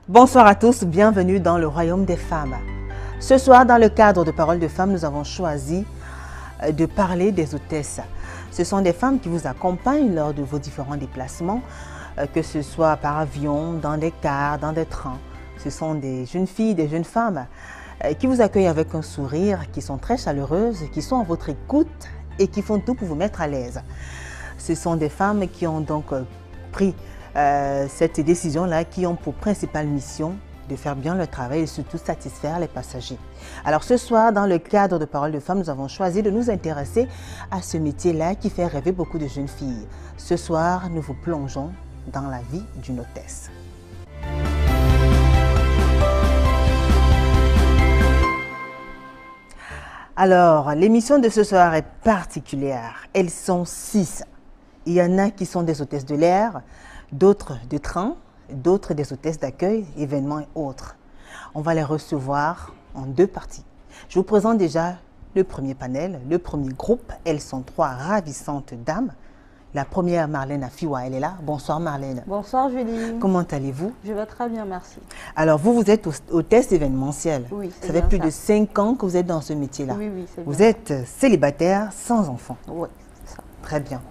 Bonsoir à tous, bienvenue dans le Royaume des femmes. Ce soir, dans le cadre de Paroles de femmes, nous avons choisi de parler des hôtesses. Ce sont des femmes qui vous accompagnent lors de vos différents déplacements, que ce soit par avion, dans des cars, dans des trains. Ce sont des jeunes filles, des jeunes femmes qui vous accueillent avec un sourire, qui sont très chaleureuses, qui sont à votre écoute et qui font tout pour vous mettre à l'aise. Ce sont des femmes qui ont donc pris cette décision-là, qui ont pour principale mission de faire bien le travail et surtout satisfaire les passagers. Alors ce soir, dans le cadre de Paroles de femmes, nous avons choisi de nous intéresser à ce métier-là qui fait rêver beaucoup de jeunes filles. Ce soir, nous vous plongeons dans la vie d'une hôtesse. Alors, l'émission de ce soir est particulière. Elles sont 6. Il y en a qui sont des hôtesses de l'air, d'autres de train, d'autres des hôtesses d'accueil, événements et autres. On va les recevoir en 2 parties. Je vous présente déjà le premier panel, le premier groupe. Elles sont 3 ravissantes dames. La première, Marlène Afiwa, elle est là. Bonsoir Marlène. Bonsoir Julie. Comment allez-vous? Je vais très bien, merci. Alors vous êtes hôtesse événementielle. Oui, c'est ça fait bien plus ça. de 5 ans que vous êtes dans ce métier-là. Oui, oui, c'est bien. Vous êtes célibataire, sans enfant. Oui, c'est ça. Très bien.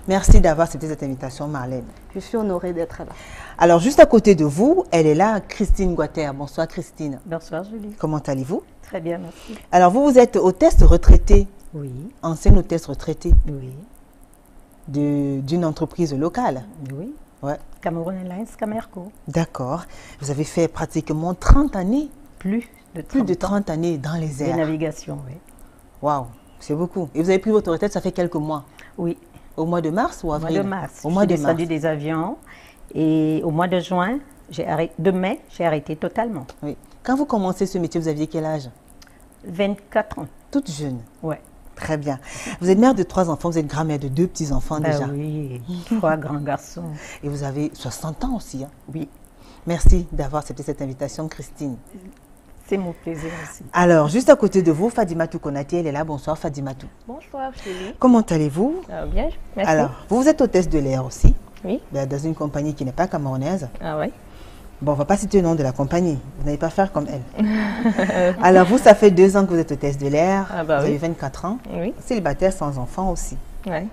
Merci d'avoir accepté cette invitation, Marlène. Je suis honorée d'être là. Alors, juste à côté de vous, elle est là, Christine Guater. Bonsoir, Christine. Bonsoir Julie. Comment allez-vous? Très bien, merci. Alors, vous êtes hôtesse retraitée, Oui, ancienne hôtesse retraitée oui, d'une entreprise locale. oui. Ouais, Cameroun Airlines, Camerco. d'accord. Vous avez fait pratiquement 30 années, Plus de 30, plus de 30 années dans les de airs. navigation, oui. Waouh, c'est beaucoup. Et vous avez pris votre retraite, ça fait quelques mois. Oui, Au mois de mars ou au mois avril? de mars. Au mois je de suis mars. descendue des avions et au mois de juin, de mai, j'ai arrêté totalement. Oui. Quand vous commencez ce métier, vous aviez quel âge? 24 ans, Toute jeune. ouais. Très bien. Vous êtes mère de 3 enfants, vous êtes grand-mère de 2 petits-enfants Bah déjà. oui, 3 grands garçons. Et vous avez 60 ans aussi. Hein. Oui, Merci d'avoir accepté cette invitation, Christine. c'est mon plaisir aussi. Alors, juste à côté de vous, Fadimatou Konaté, elle est là. Bonsoir, Fadimatou. Bonsoir Julie. Comment allez-vous? Bien, merci. Alors, vous êtes hôtesse de l'air aussi, Oui. dans une compagnie qui n'est pas camerounaise. Ah oui. Bon, on ne va pas citer le nom de la compagnie. Vous n'allez pas faire comme elle. Alors, vous, ça fait 2 ans que vous êtes hôtesse de l'air. Ah bah vous oui. avez 24 ans. Oui. Célibataire sans enfant aussi. Ouais.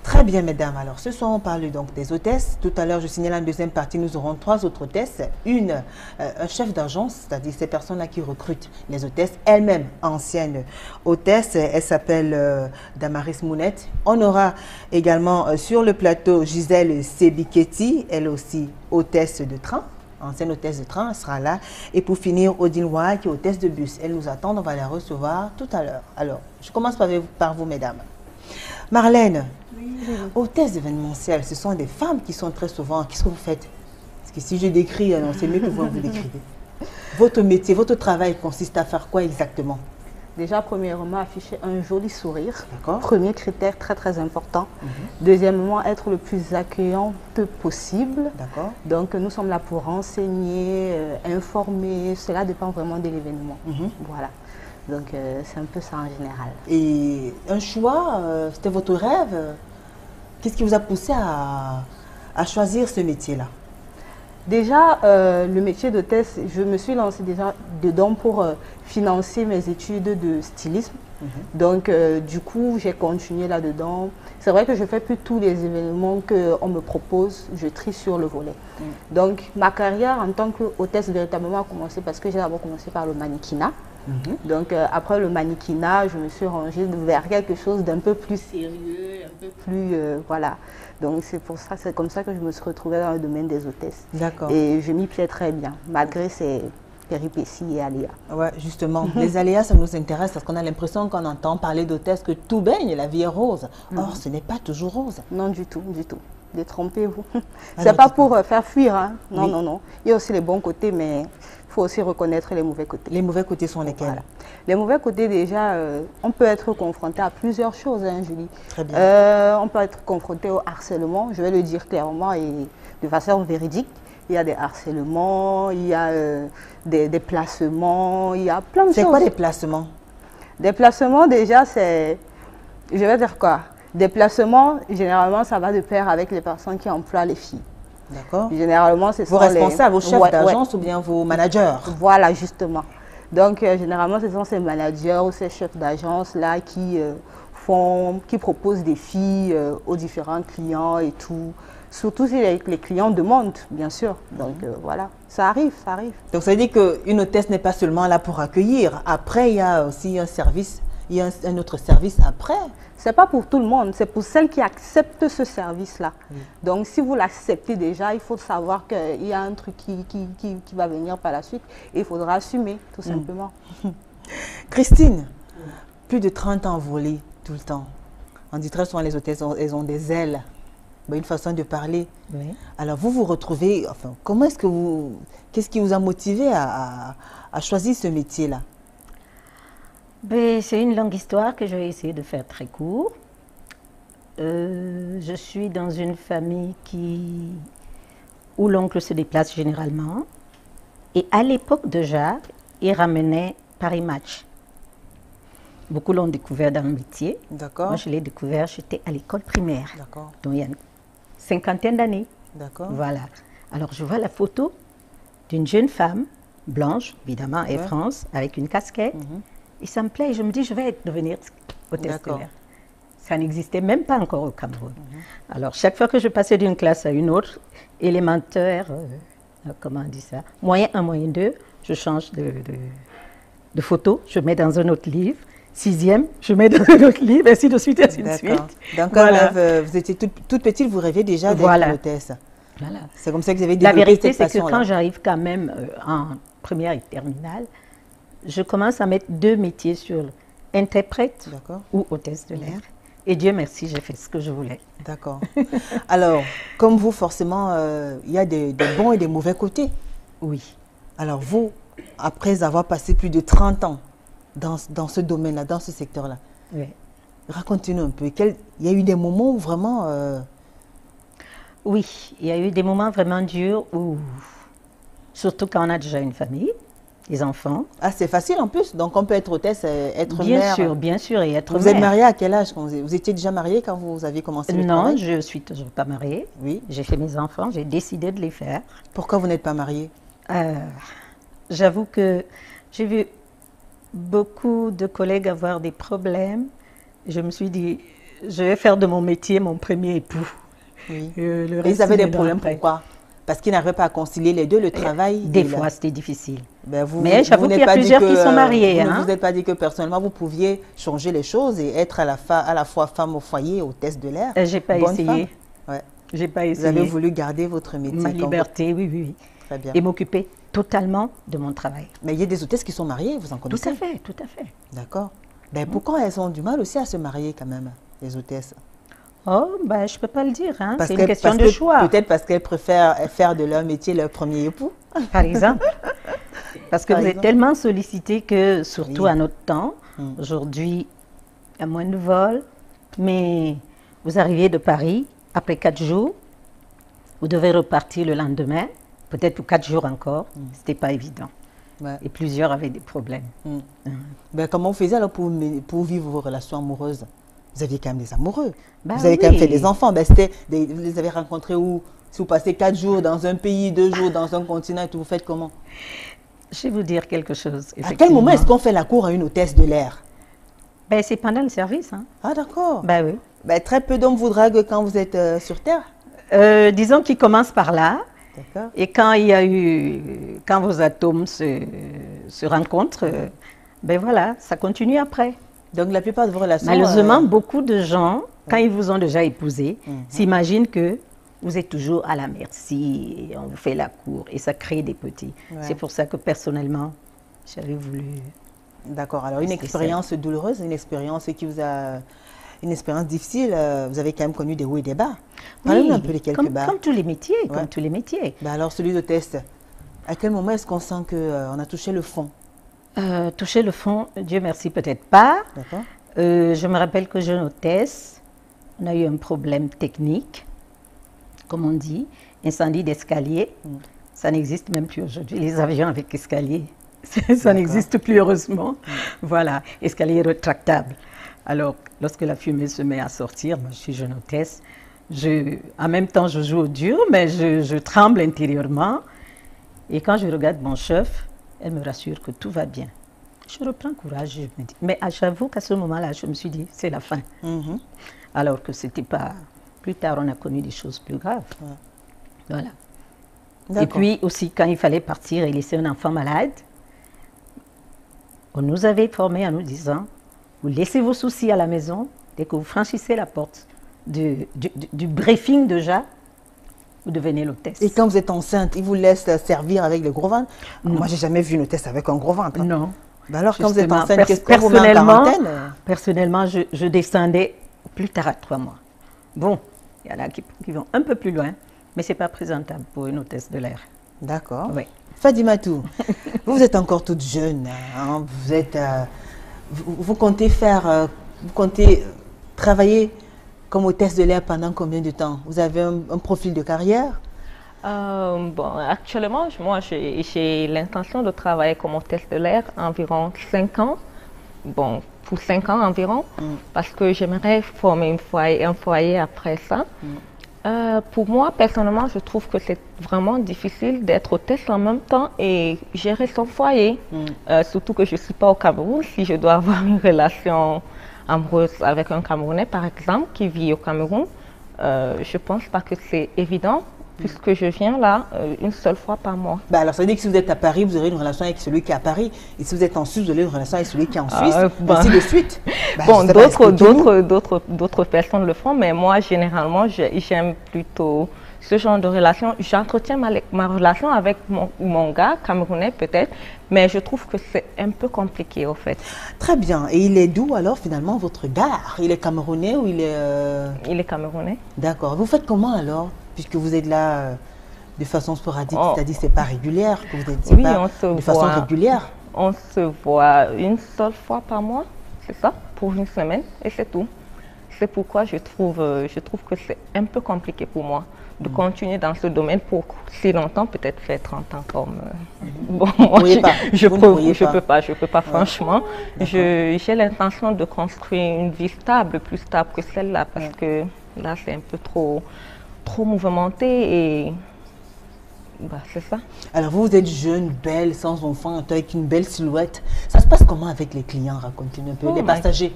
Très bien, mesdames. Alors, ce soir, on parle donc des hôtesses. Tout à l'heure, je signale en deuxième partie, nous aurons 3 autres hôtesses. Un chef d'agence, c'est-à-dire ces personnes-là qui recrutent les hôtesses, elle-même ancienne hôtesse. Elle s'appelle Damaris Mounette. On aura également sur le plateau Gisèle Sebiketi, elle aussi hôtesse de train. Ancienne hôtesse de train, elle sera là. Et pour finir, Odile Roy, qui est hôtesse de bus. Elle nous attend, on va la recevoir tout à l'heure. Alors, je commence par vous, mesdames. Marlène, hôtesse événementielle, ce sont des femmes qui sont très souvent... Qu'est-ce que vous faites? Parce que si je décris, c'est mieux que vous décrivez. Votre métier, votre travail consiste à faire quoi exactement? Déjà, premièrement, afficher un joli sourire. D'accord. Premier critère très très important. Deuxièmement, être le plus accueillante possible. D'accord. Donc, nous sommes là pour renseigner, informer. Cela dépend vraiment de l'événement. Voilà. Donc, c'est un peu ça en général. Et un choix, c'était votre rêve? Qu'est-ce qui vous a poussé à choisir ce métier-là? Déjà, le métier d'hôtesse, je me suis lancée déjà dedans pour financer mes études de stylisme. Donc, du coup, j'ai continué là-dedans. C'est vrai que je ne fais plus tous les événements qu'on me propose, je trie sur le volet. Donc, ma carrière en tant qu'hôtesse véritablement a commencé parce que j'ai d'abord commencé par le mannequinat. Donc, après le mannequinat, je me suis rangée vers quelque chose d'un peu plus sérieux, un peu plus... voilà. Donc, c'est comme ça que je me suis retrouvée dans le domaine des hôtesses. D'accord. Et je m'y plais très bien, malgré ces péripéties et aléas. Ouais, justement, les aléas, ça nous intéresse parce qu'on a l'impression qu'on entend parler d'hôtesse que tout baigne, la vie est rose. Or, ce n'est pas toujours rose. Non, du tout, du tout. Détrompez-vous. Alors, C'est pas pour faire fuir, hein. Non, Oui. non, non. Il y a aussi les bons côtés, mais il faut aussi reconnaître les mauvais côtés. Les mauvais côtés sont lesquels? Voilà. Les mauvais côtés, déjà, on peut être confronté à plusieurs choses, hein, Julie. Très bien. On peut être confronté au harcèlement, je vais le dire clairement et de façon véridique. Il y a des harcèlements, il y a des placements, il y a plein de choses. C'est quoi les placements? Des placements, déjà, c'est... Je vais dire quoi? Des placements, généralement, ça va de pair avec les personnes qui emploient les filles. D'accord. Généralement, c'est Vos responsables, vos chefs d'agence ou bien vos managers? Voilà, justement. Donc, généralement, ce sont ces managers ou ces chefs d'agence-là qui proposent des filles aux différents clients et tout. Surtout si les clients demandent, bien sûr. Donc, voilà, ça arrive, ça arrive. Donc, ça veut dire qu'une hôtesse n'est pas seulement là pour accueillir. Après, il y a aussi un service, il y a un autre service après. Ce n'est pas pour tout le monde, c'est pour celles qui acceptent ce service-là. Donc, si vous l'acceptez déjà, il faut savoir qu'il y a un truc qui va venir par la suite et il faudra assumer, tout simplement. Christine, plus de 30 ans volée tout le temps. On dit très souvent les hôtesses, elles ont des ailes. Une façon de parler. Oui. Alors, vous vous retrouvez, enfin, comment est-ce que vous, qu'est-ce qui vous a motivé à choisir ce métier-là? C'est une longue histoire que je vais essayer de faire très court. Je suis dans une famille où l'oncle se déplace généralement. Et à l'époque déjà, il ramenait Paris Match. Beaucoup l'ont découvert dans le métier. D'accord. Moi, je l'ai découvert, j'étais à l'école primaire. D'accord. Donc, il y a une cinquantaine d'années. D'accord. Voilà. Alors, je vois la photo d'une jeune femme, blanche, évidemment, Air France, avec une casquette. Et ça me plaît. Et je me dis, je vais devenir hôtesse de l'air. Ça n'existait même pas encore au Cameroun. Alors, chaque fois que je passais d'une classe à une autre, élémentaire, comment on dit ça, moyen 1, moyen 2, je change de photo, je mets dans un autre livre. 6e, je mets dans un autre livre, ainsi de suite, ainsi de suite. Donc, voilà. Vous étiez toute petite, vous rêviez déjà d'être hôtesse. Voilà. C'est comme ça que vous avez développé cette passion-là. La vérité, c'est que quand j'arrive quand même en première et terminale, je commence à mettre 2 métiers sur interprète ou hôtesse de l'air. Et Dieu merci, j'ai fait ce que je voulais. D'accord. Alors, comme vous, forcément, il y a des bons et des mauvais côtés. Oui. Alors vous, après avoir passé plus de 30 ans dans ce domaine-là, dans ce secteur-là, racontez-nous un peu. Il y a eu des moments où vraiment... Oui, il y a eu des moments vraiment durs où, surtout quand on a déjà une famille, des enfants. Ah, c'est facile en plus, donc on peut être hôtesse, être mère. Bien sûr, et être mère. Vous êtes mariée à quel âge? Vous étiez déjà mariée quand vous avez commencé le travail? Non, je ne suis toujours pas mariée. Oui. J'ai fait mes enfants, j'ai décidé de les faire. Pourquoi vous n'êtes pas mariée? J'avoue que j'ai vu beaucoup de collègues avoir des problèmes. Je me suis dit, je vais faire de mon métier mon premier époux. Oui. Ils avaient des problèmes, pourquoi? Parce qu'ils n'arrivaient pas à concilier les deux, le travail. Des fois, c'était difficile. Mais j'avoue qu'il y a plusieurs qui sont mariés. Vous ne vous êtes pas dit que personnellement, vous pouviez changer les choses et être à la fois femme au foyer, hôtesse de l'air. J'ai pas essayé. J'ai pas essayé. Vous avez voulu garder votre métier. Ma liberté, oui. Très bien. Et m'occuper totalement de mon travail. Mais il y a des hôtesses qui sont mariées, vous en connaissez? Tout à fait. D'accord. Pourquoi elles ont du mal aussi à se marier quand même, les hôtesses? Oh, je ne peux pas le dire. Hein. C'est une question de choix. Peut-être parce qu'elles préfèrent faire de leur métier leur premier époux. Par exemple. Parce que vous êtes tellement sollicité que, surtout à notre temps, aujourd'hui, il y a moins de vols, mais vous arrivez de Paris, après 4 jours, vous devez repartir le lendemain, peut-être pour 4 jours encore. Ce n'était pas évident. Et plusieurs avaient des problèmes. Comment vous faisiez alors pour vivre vos relations amoureuses? Vous aviez quand même des amoureux. Vous avez quand même fait des enfants. Vous les avez rencontrés où? Si vous passez 4 jours dans un pays, 2 jours dans un continent, et tout, vous faites comment? Je vais vous dire quelque chose. À quel moment est-ce qu'on fait la cour à une hôtesse de l'air? C'est pendant le service. Hein. Ah, d'accord. Oui. Très peu d'hommes vous draguent quand vous êtes sur Terre? Disons qu'ils commencent par là. Et quand vos atomes se rencontrent, voilà, ça continue après. Donc la plupart de vos relations... Malheureusement, beaucoup de gens, quand ils vous ont déjà épousé, s'imaginent que vous êtes toujours à la merci, on vous fait la cour, et ça crée des petits. C'est pour ça que personnellement, j'avais voulu... D'accord, alors une expérience douloureuse, une expérience qui vous a... Une expérience difficile, vous avez quand même connu des hauts et des bas. Parlez-nous un peu de quelques bas. Comme tous les métiers, comme tous les métiers. Alors celui d'hôtesse, à quel moment est-ce qu'on sent qu'on a touché le fond? Toucher le fond, Dieu merci, peut-être pas. Je me rappelle que jeune hôtesse, on a eu un problème technique, comme on dit, incendie d'escalier. Ça n'existe même plus aujourd'hui, les avions avec escalier. Ça n'existe plus, heureusement. Voilà, escalier rétractable. Alors, lorsque la fumée se met à sortir, moi je suis jeune hôtesse, En même temps, je joue au dur, mais je tremble intérieurement. Et quand je regarde mon chef, elle me rassure que tout va bien. Je reprends courage, je me dis. Mais j'avoue qu'à ce moment-là, je me suis dit, c'est la fin. Alors que c'était pas... Plus tard, on a connu des choses plus graves. Voilà. Et puis aussi, quand il fallait partir et laisser un enfant malade, on nous avait formés en nous disant, vous laissez vos soucis à la maison, dès que vous franchissez la porte du briefing déjà, vous devenez l'hôtesse. Et quand vous êtes enceinte, ils vous laissent servir avec le gros ventre? Moi, j'ai jamais vu une hôtesse avec un gros ventre. Non. Ben alors, quand vous êtes enceinte, qu'est-ce que vous mettez en quarantaine? Personnellement, je descendais plus tard à 3 mois. Bon, il y en a qui vont un peu plus loin, mais ce n'est pas présentable pour une hôtesse de l'air. D'accord. Oui. Fadimatou, vous êtes encore toute jeune. Hein, vous comptez travailler comme hôtesse de l'air pendant combien de temps? Vous avez un profil de carrière? Bon, actuellement, moi, j'ai l'intention de travailler comme hôtesse de l'air environ 5 ans. Bon, pour 5 ans environ, parce que j'aimerais former un foyer après ça. Pour moi, personnellement, je trouve que c'est vraiment difficile d'être hôtesse en même temps et gérer son foyer. Surtout que je ne suis pas au Cameroun. Si je dois avoir une relation amoureuse avec un Camerounais, par exemple, qui vit au Cameroun, je ne pense pas que c'est évident, puisque je viens là une seule fois par mois. Bah alors, ça veut dire que si vous êtes à Paris, vous aurez une relation avec celui qui est à Paris. Et si vous êtes en Suisse, vous aurez une relation avec celui qui est en Suisse, ainsi de suite. Bah, bon, d'autres personnes le font, mais moi, généralement, j'aime plutôt ce genre de relation. J'entretiens ma relation avec mon gars, camerounais peut-être, mais je trouve que c'est un peu compliqué, au fait. Très bien. Et il est d'où alors, finalement, votre gars? Il est camerounais ou il est... Il est camerounais. D'accord. Vous faites comment alors? Puisque vous êtes là de façon sporadique, c'est-à-dire c'est pas régulière, que vous êtes de façon régulière. On se voit une seule fois par mois, c'est ça, pour une semaine, et c'est tout. C'est pourquoi je trouve que c'est un peu compliqué pour moi de continuer dans ce domaine pour si longtemps, peut-être faire 30 ans comme... Bon, moi, je peux pas, franchement. J'ai l'intention de construire une vie stable, plus stable que celle-là, parce que là, c'est un peu trop mouvementé et bah, c'est ça. Alors vous êtes jeune, belle, sans enfant, avec une belle silhouette. Ça se passe comment avec les clients? Racontez-nous un peu. Les passagers.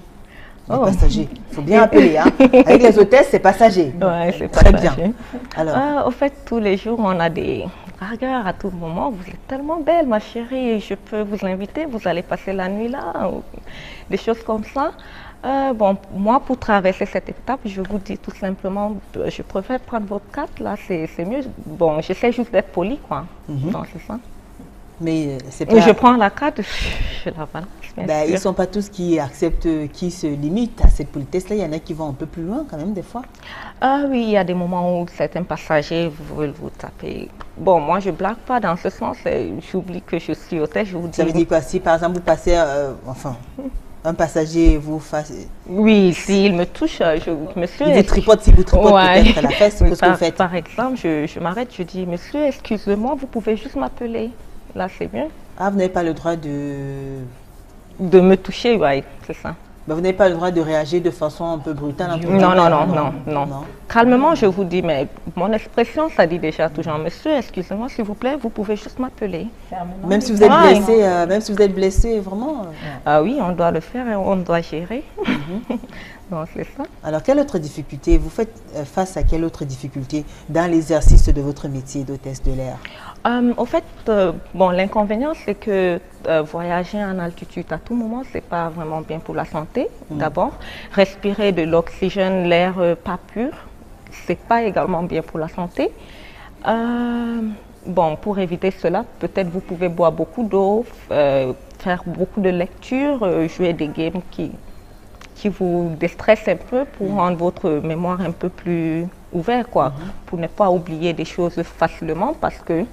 Passagers. Il faut bien appeler. Hein. Avec les hôtesses, c'est passager. Ouais, c'est très passager. Bien. Alors, au fait, tous les jours, on a des regards à tout moment. Vous êtes tellement belle, ma chérie. Je peux vous inviter. Vous allez passer la nuit là. Ou des choses comme ça. Bon, moi, pour traverser cette étape, je vous dis tout simplement, je préfère prendre votre carte, là, c'est mieux. Bon, j'essaie juste d'être poli, quoi. Donc, c'est ça. Mais c'est pas... Je prends la carte, je la balance. Ils ne sont pas tous qui acceptent, qui se limitent à cette politesse-là. Il y en a qui vont un peu plus loin, quand même, des fois. Ah oui, il y a des moments où certains passagers veulent vous taper. Bon, moi, je ne blague pas dans ce sens. J'oublie que je suis hôtesse, je vous dis... Ça veut dire quoi? Si, par exemple, vous passez... un passager vous fasse... Oui, s'il me touche, monsieur... Il vous tripote, si vous tripote peut-être la fesse, qu'est-ce que vous faites? Par exemple, je m'arrête, je dis, monsieur, excusez-moi, vous pouvez juste m'appeler. Là, c'est mieux. Ah, vous n'avez pas le droit de me toucher, oui, c'est ça. Ben, vous n'avez pas le droit de réagir de façon un peu brutale? Non. Calmement, je vous dis, mais mon expression, ça dit déjà toujours, monsieur, excusez-moi, s'il vous plaît, vous pouvez juste m'appeler. Même si vous êtes blessé, même si vous êtes blessé, vraiment? Ah oui, on doit le faire et on doit gérer. Donc, c'est ça. Alors, quelle autre difficulté, vous faites face à quelle autre difficulté dans l'exercice de votre métier d'hôtesse de l'air? Au fait, bon, l'inconvénient, c'est que voyager en altitude à tout moment, ce n'est pas vraiment bien pour la santé, d'abord. Respirer de l'oxygène, l'air pas pur, ce n'est pas également bien pour la santé. Bon, pour éviter cela, peut-être vous pouvez boire beaucoup d'eau, faire beaucoup de lectures, jouer des games qui vous déstressent un peu pour rendre votre mémoire un peu plus ouverte, quoi, pour ne pas oublier des choses facilement parce que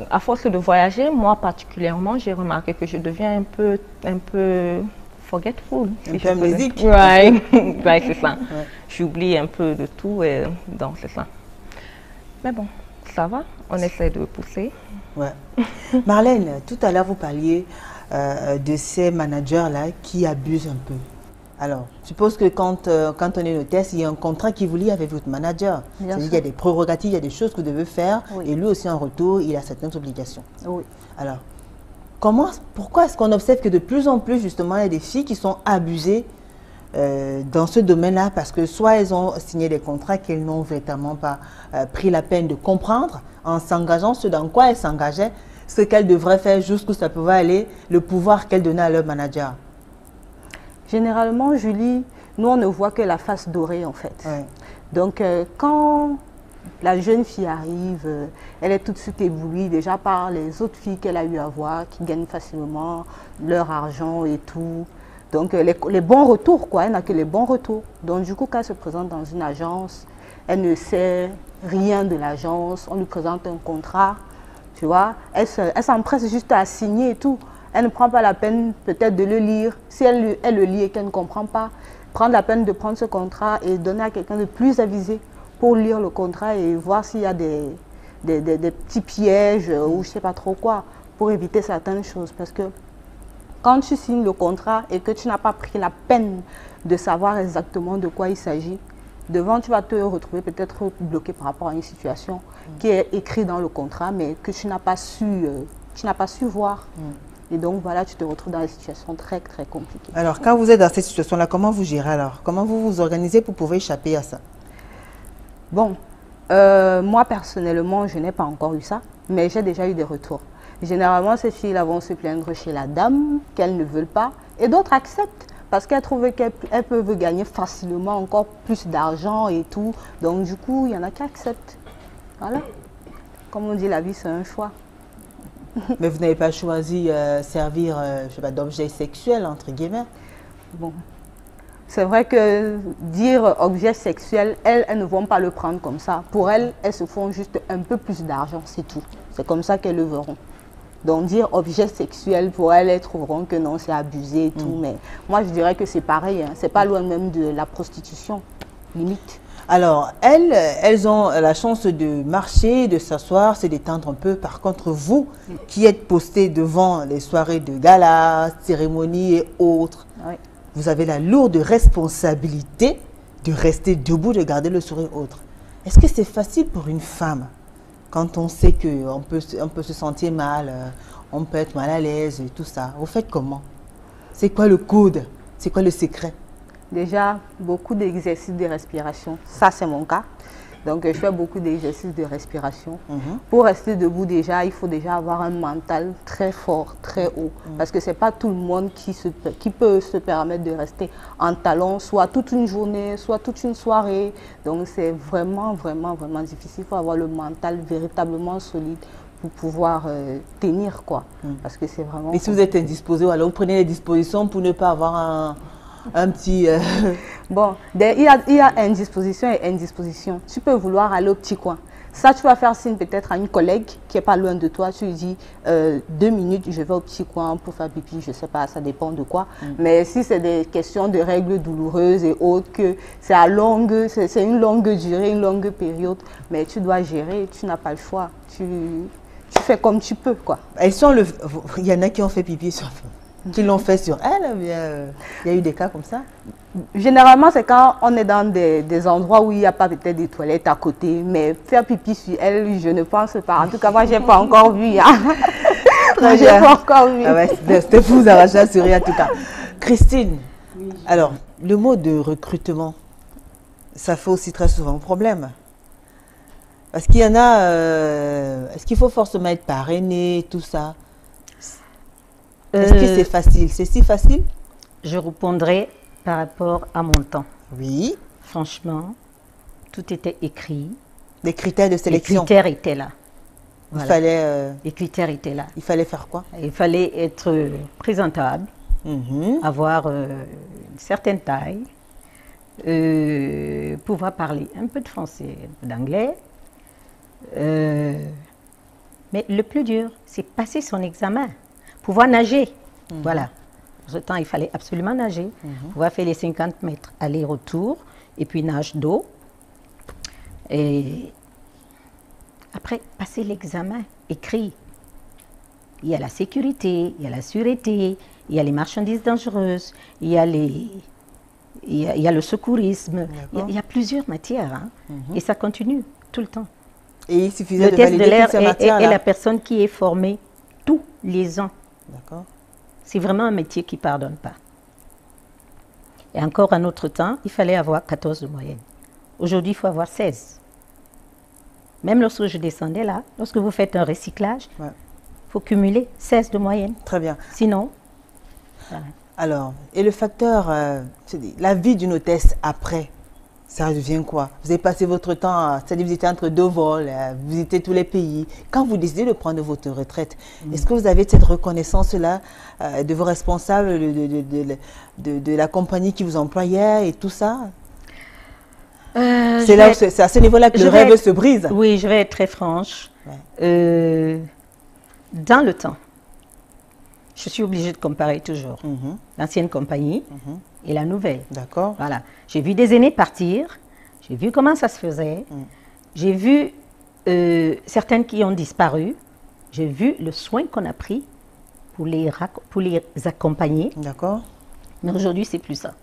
à force de voyager, moi particulièrement, j'ai remarqué que je deviens un peu forgetful. Un peu amnésique. Ouais, c'est ça. Ouais. J'oublie un peu de tout et donc c'est ça. Mais bon, ça va, on essaie de pousser. Ouais. Marlène, tout à l'heure vous parliez de ces managers-là qui abusent un peu. Alors, je suppose que quand on est hôtesse, il y a un contrat qui vous lie avec votre manager. C'est-à-dire qu'il y a des prérogatives, il y a des choses que vous devez faire, et lui aussi en retour, il a certaines obligations. Oui. Alors, pourquoi est-ce qu'on observe que de plus en plus, justement, il y a des filles qui sont abusées dans ce domaine-là, parce que soit elles ont signé des contrats qu'elles n'ont véritablement pas pris la peine de comprendre, en s'engageant ce dans quoi elles s'engageaient, ce qu'elles devraient faire, jusqu'où ça pouvait aller, le pouvoir qu'elles donnaient à leur manager. Généralement, Julie, nous, on ne voit que la face dorée, en fait. Ouais. Donc, quand la jeune fille arrive, elle est tout de suite éblouie déjà par les autres filles qu'elle a eu à voir, qui gagnent facilement leur argent et tout. Donc, les bons retours, quoi. Elle n'a que les bons retours. Donc, du coup, quand elle se présente dans une agence, elle ne sait rien de l'agence. On lui présente un contrat, tu vois. Elle s'empresse juste à signer et tout. Elle ne prend pas la peine peut-être de le lire. Si elle le lit et qu'elle ne comprend pas, prendre la peine de prendre ce contrat et donner à quelqu'un de plus avisé pour lire le contrat et voir s'il y a des petits pièges ou je ne sais pas trop quoi, pour éviter certaines choses. Parce que quand tu signes le contrat et que tu n'as pas pris la peine de savoir exactement de quoi il s'agit, devant tu vas te retrouver peut-être bloqué par rapport à une situation qui est écrite dans le contrat mais que tu n'as pas su voir. Et donc, voilà, tu te retrouves dans des situations très, très compliquées. Alors, quand vous êtes dans cette situation-là, comment vous gérez alors? Comment vous vous organisez pour pouvoir échapper à ça? Bon, moi, personnellement, je n'ai pas encore eu ça, mais j'ai déjà eu des retours. Généralement, ces filles-là vont se plaindre chez la dame, qu'elles ne veulent pas, et d'autres acceptent, parce qu'elles trouvent qu'elles peuvent gagner facilement encore plus d'argent et tout. Donc, du coup, il y en a qui acceptent. Voilà. Comme on dit, la vie, c'est un choix. Mais vous n'avez pas choisi servir, je sais pas, d'objet sexuel, entre guillemets. Bon, c'est vrai que dire objet sexuel, elles ne vont pas le prendre comme ça. Pour elles, elles se font juste un peu plus d'argent, c'est tout. C'est comme ça qu'elles le verront. Donc dire objet sexuel, pour elles trouveront que non, c'est abusé et tout. Mais moi, je dirais que c'est pareil. Hein. C'est pas loin même de la prostitution, limite. Alors, elles ont la chance de marcher, de s'asseoir, se détendre un peu. Par contre, vous, qui êtes posté devant les soirées de gala, cérémonies et autres, Oui. vous avez la lourde responsabilité de rester debout, de garder le sourire autre. Est-ce que c'est facile pour une femme, quand on sait qu'on peut se sentir mal, on peut être mal à l'aise et tout ça? Vous faites comment? C'est quoi le code? C'est quoi le secret? Déjà, beaucoup d'exercices de respiration. Ça, c'est mon cas. Donc, je fais beaucoup d'exercices de respiration. Pour rester debout, déjà, il faut déjà avoir un mental très fort, très haut. Parce que ce n'est pas tout le monde qui peut se permettre de rester en talons, soit toute une journée, soit toute une soirée. Donc, c'est vraiment, vraiment, vraiment difficile. Il faut avoir le mental véritablement solide pour pouvoir tenir, quoi. Parce que c'est vraiment... Et si vous êtes indisposé, alors vous prenez les dispositions pour ne pas avoir un petit... Bon, il y a indisposition et indisposition. Tu peux vouloir aller au petit coin. Ça, tu vas faire signe peut-être à une collègue qui n'est pas loin de toi. Tu lui dis 2 minutes, je vais au petit coin pour faire pipi. Je ne sais pas, ça dépend de quoi. Mais si c'est des questions de règles douloureuses et autres, que c'est une longue durée, une longue période, mais tu dois gérer, tu n'as pas le choix. Tu fais comme tu peux, quoi. Il y en a qui ont fait pipi sur qui l'ont fait sur elle, il y a eu des cas comme ça? Généralement, c'est quand on est dans des endroits où il n'y a pas peut-être des toilettes à côté, mais faire pipi sur elle, je ne pense pas. En tout cas, moi, je n'ai pas encore vu. Hein. Très bien. Pas encore vu. Ah ouais, c'était vous arracher à sourire en tout cas. Christine, oui, alors, le mot de recrutement, ça fait aussi très souvent problème. Parce qu'il y en a, est-ce qu'il faut forcément être parrainé, tout ça? Est-ce que c'est facile? C'est si facile? Je répondrai par rapport à mon temps. Oui. Franchement, tout était écrit. Les critères de sélection. Les critères étaient là. Voilà. Il fallait, les critères étaient là. Il fallait faire quoi? Il fallait être présentable, avoir une certaine taille, pouvoir parler un peu de français, un peu d'anglais. Mais le plus dur, c'est passer son examen. Pouvoir nager, voilà. Pour ce temps, il fallait absolument nager. Pouvoir faire les 50 mètres aller-retour, et puis nage d'eau. Et après, passer l'examen écrit. Il y a la sécurité, il y a la sûreté, il y a les marchandises dangereuses, il y a les il y a le secourisme, il y a plusieurs matières. Hein, et ça continue tout le temps. Et il suffisait le test de l'air est la personne qui est formée tous les ans. D'accord. C'est vraiment un métier qui ne pardonne pas. Et encore un autre temps, il fallait avoir 14 de moyenne. Aujourd'hui, il faut avoir 16. Même lorsque je descendais là, lorsque vous faites un recyclage, il faut cumuler 16 de moyenne. Très bien. Sinon... Voilà. Alors, et le facteur, la vie d'une hôtesse après, ça devient quoi? Vous avez passé votre temps, c'est-à-dire vous étiez entre deux vols, vous visitez tous les pays. Quand vous décidez de prendre votre retraite, est-ce que vous avez cette reconnaissance-là de vos responsables, de la compagnie qui vous employait et tout ça? C'est là, c'est à ce niveau-là que le rêve se brise. Oui, je vais être très franche. Ouais. Dans le temps, je suis obligée de comparer toujours l'ancienne compagnie et la nouvelle. D'accord. Voilà. J'ai vu des aînés partir, j'ai vu comment ça se faisait, j'ai vu certaines qui ont disparu, j'ai vu le soin qu'on a pris pour les accompagner. D'accord. Mais aujourd'hui, c'est plus ça.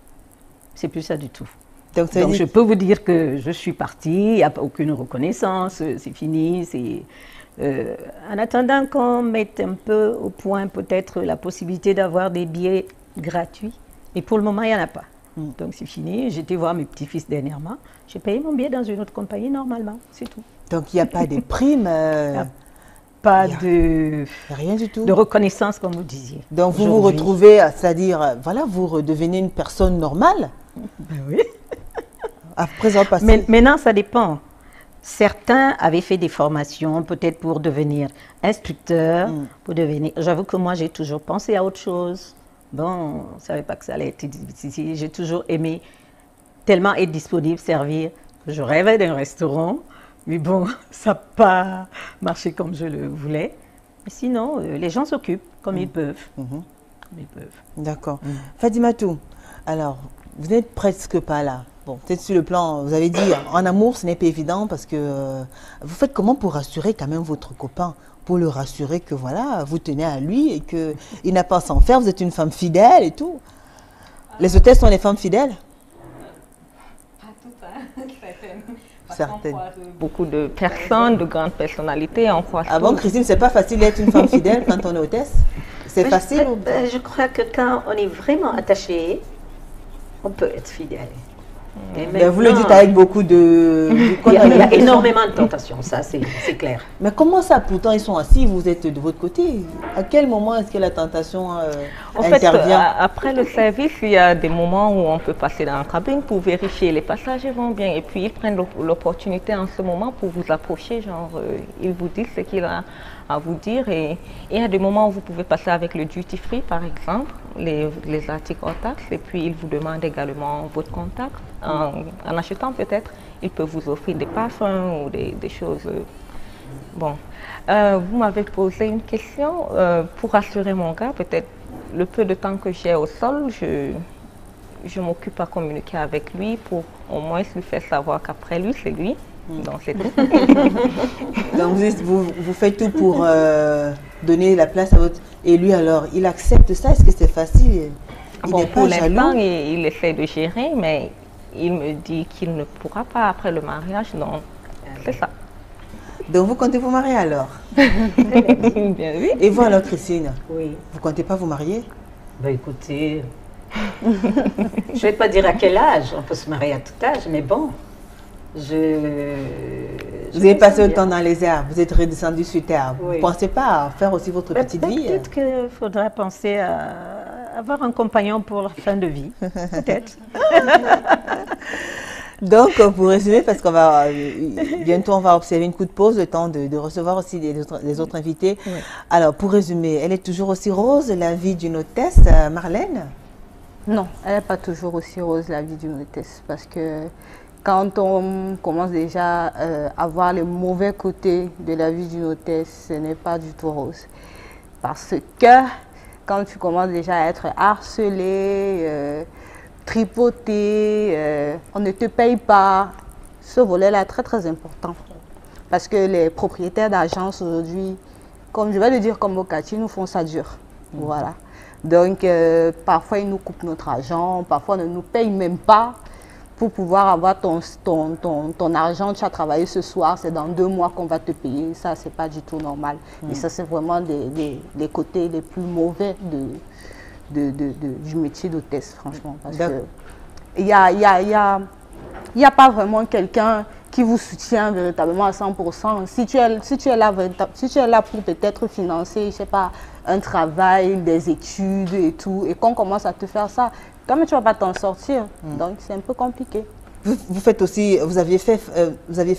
C'est plus ça du tout. Donc je peux vous dire que je suis partie, il n'y a aucune reconnaissance, c'est fini, c'est... en attendant qu'on mette un peu au point peut-être la possibilité d'avoir des billets gratuits, mais pour le moment, il n'y en a pas. Donc c'est fini, j'étais voir mes petits-fils dernièrement, j'ai payé mon billet dans une autre compagnie normalement, c'est tout. Donc il n'y a pas de primes pas de... Rien du tout. De reconnaissance, comme vous disiez. Donc vous vous retrouvez, c'est-à-dire, voilà, vous redevenez une personne normale. Ben oui. Après avoir passé... Mais maintenant, ça dépend. Certains avaient fait des formations, peut-être pour devenir instructeur, pour devenir... J'avoue que moi, j'ai toujours pensé à autre chose. Bon, je ne savais pas que ça allait être difficile. J'ai toujours aimé tellement être disponible, servir, que je rêvais d'un restaurant. Mais bon, ça n'a pas marché comme je le voulais. Mais sinon, les gens s'occupent comme ils peuvent. Comme ils peuvent. D'accord. Fadimatou, alors, vous n'êtes presque pas là. Bon, peut-être sur le plan, vous avez dit, en amour, ce n'est pas évident parce que vous faites comment pour rassurer quand même votre copain? Pour le rassurer que voilà, vous tenez à lui et qu'il n'a pas à s'en faire, vous êtes une femme fidèle et tout. Les hôtesses sont des femmes fidèles? Pas toutes, hein. Certaines. Beaucoup de personnes, de grandes personnalités, on croise. Ah bon, Christine, c'est pas facile d'être une femme fidèle quand on est hôtesse? C'est facile ou pas? Je crois que quand on est vraiment attaché, on peut être fidèle. Mais vous le dites avec beaucoup de... Il y a énormément de tentations, ça c'est clair. Mais comment ça, pourtant ils sont assis, vous êtes de votre côté? À quel moment est-ce que la tentation intervient? Après le service, il y a des moments où on peut passer dans la cabine pour vérifier les passagers vont bien. Et puis ils prennent l'opportunité en ce moment pour vous approcher, genre ils vous disent ce qu'il a à vous dire. Et il y a des moments où vous pouvez passer avec le duty free, par exemple, les articles hors taxe, et puis ils vous demandent également votre contact. En achetant peut-être, ils peuvent vous offrir des parfums ou des choses. Bon, vous m'avez posé une question. Pour rassurer mon gars, peut-être le peu de temps que j'ai au sol, je m'occupe à communiquer avec lui pour au moins lui faire savoir qu'après lui, c'est lui. Donc c'est tout. Donc vous faites tout pour donner la place à votre... Et lui alors, il accepte ça? Est-ce que c'est facile? Il n'est pas jaloux? Pour l'instant, il essaie de gérer, mais il me dit qu'il ne pourra pas après le mariage, donc c'est ça. Donc vous comptez vous marier alors? Bien, oui. Et vous alors, Christine? Oui. Vous comptez pas vous marier? Ben écoutez, je ne vais pas dire à quel âge, on peut se marier à tout âge, mais bon, vous avez passé le temps dans les airs, vous êtes redescendu sur terre. Oui. Vous ne pensez pas à faire aussi votre petite vie? Peut-être qu'il faudra penser à avoir un compagnon pour la fin de vie, peut-être. Donc, pour résumer, parce qu'on va bientôt on va observer une coup de pause, le temps de recevoir aussi les autres invités. Oui. Alors, pour résumer, elle est toujours aussi rose, la vie d'une hôtesse, Marlène? Non, elle n'est pas toujours aussi rose, la vie d'une hôtesse, parce que quand on commence déjà à voir les mauvais côtés de la vie d'une hôtesse, ce n'est pas du tout rose. Parce que quand tu commences déjà à être harcelé, tripoté, on ne te paye pas, ce volet-là est très très important. Parce que les propriétaires d'agences aujourd'hui, comme je vais le dire comme Bocati, nous font ça dur. Voilà. Donc, parfois, ils nous coupent notre argent, parfois, ils ne nous payent même pas pour pouvoir avoir ton argent. Tu as travaillé ce soir, c'est dans 2 mois qu'on va te payer. Ça, c'est pas du tout normal. Et ça, c'est vraiment les côtés les plus mauvais du métier d'hôtesse, franchement. Parce que il n'y a pas vraiment quelqu'un qui vous soutient véritablement à 100%. Si tu es là pour peut-être financer, je sais pas, un travail, des études et tout, et qu'on commence à te faire ça, comment tu vas pas t'en sortir? Donc c'est un peu compliqué. Vous faites aussi, vous aviez fait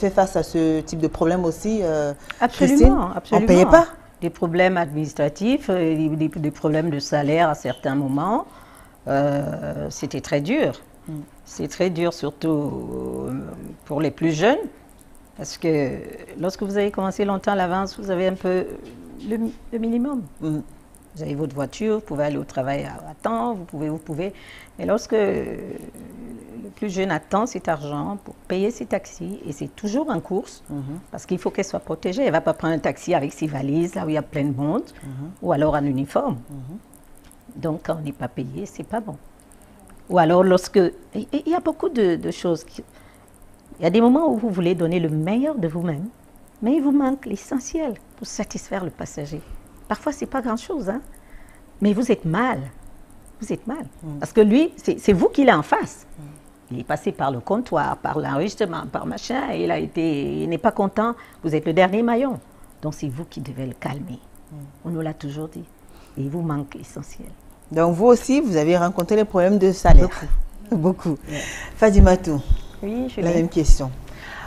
face à ce type de problème aussi, absolument, Christine? absolument. On ne payait pas? Des problèmes administratifs, des problèmes de salaire à certains moments. C'était très dur. C'est très dur, surtout pour les plus jeunes, parce que lorsque vous avez commencé longtemps à l'avance, vous avez un peu le minimum. Vous avez votre voiture, vous pouvez aller au travail à temps, vous pouvez. Mais lorsque le plus jeune attend cet argent pour payer ses taxis, et c'est toujours en course, parce qu'il faut qu'elle soit protégée. Elle ne va pas prendre un taxi avec ses valises, là où il y a plein de monde, ou alors en uniforme. Donc, quand on n'est pas payé, c'est pas bon. Ou alors lorsque... Il y a beaucoup de choses. Il y a des moments où vous voulez donner le meilleur de vous-même, mais il vous manque l'essentiel pour satisfaire le passager. Parfois, ce n'est pas grand-chose, hein? Mais vous êtes mal. Vous êtes mal. Parce que lui, c'est vous qui l'avez en face. Il est passé par le comptoir, par l'enregistrement, par machin, et il n'est pas content. Vous êtes le dernier maillon. Donc, c'est vous qui devez le calmer. On nous l'a toujours dit. Et il vous manque l'essentiel. Donc, vous aussi, vous avez rencontré les problèmes de salaire. Beaucoup. Fadimatou, oui, la même question.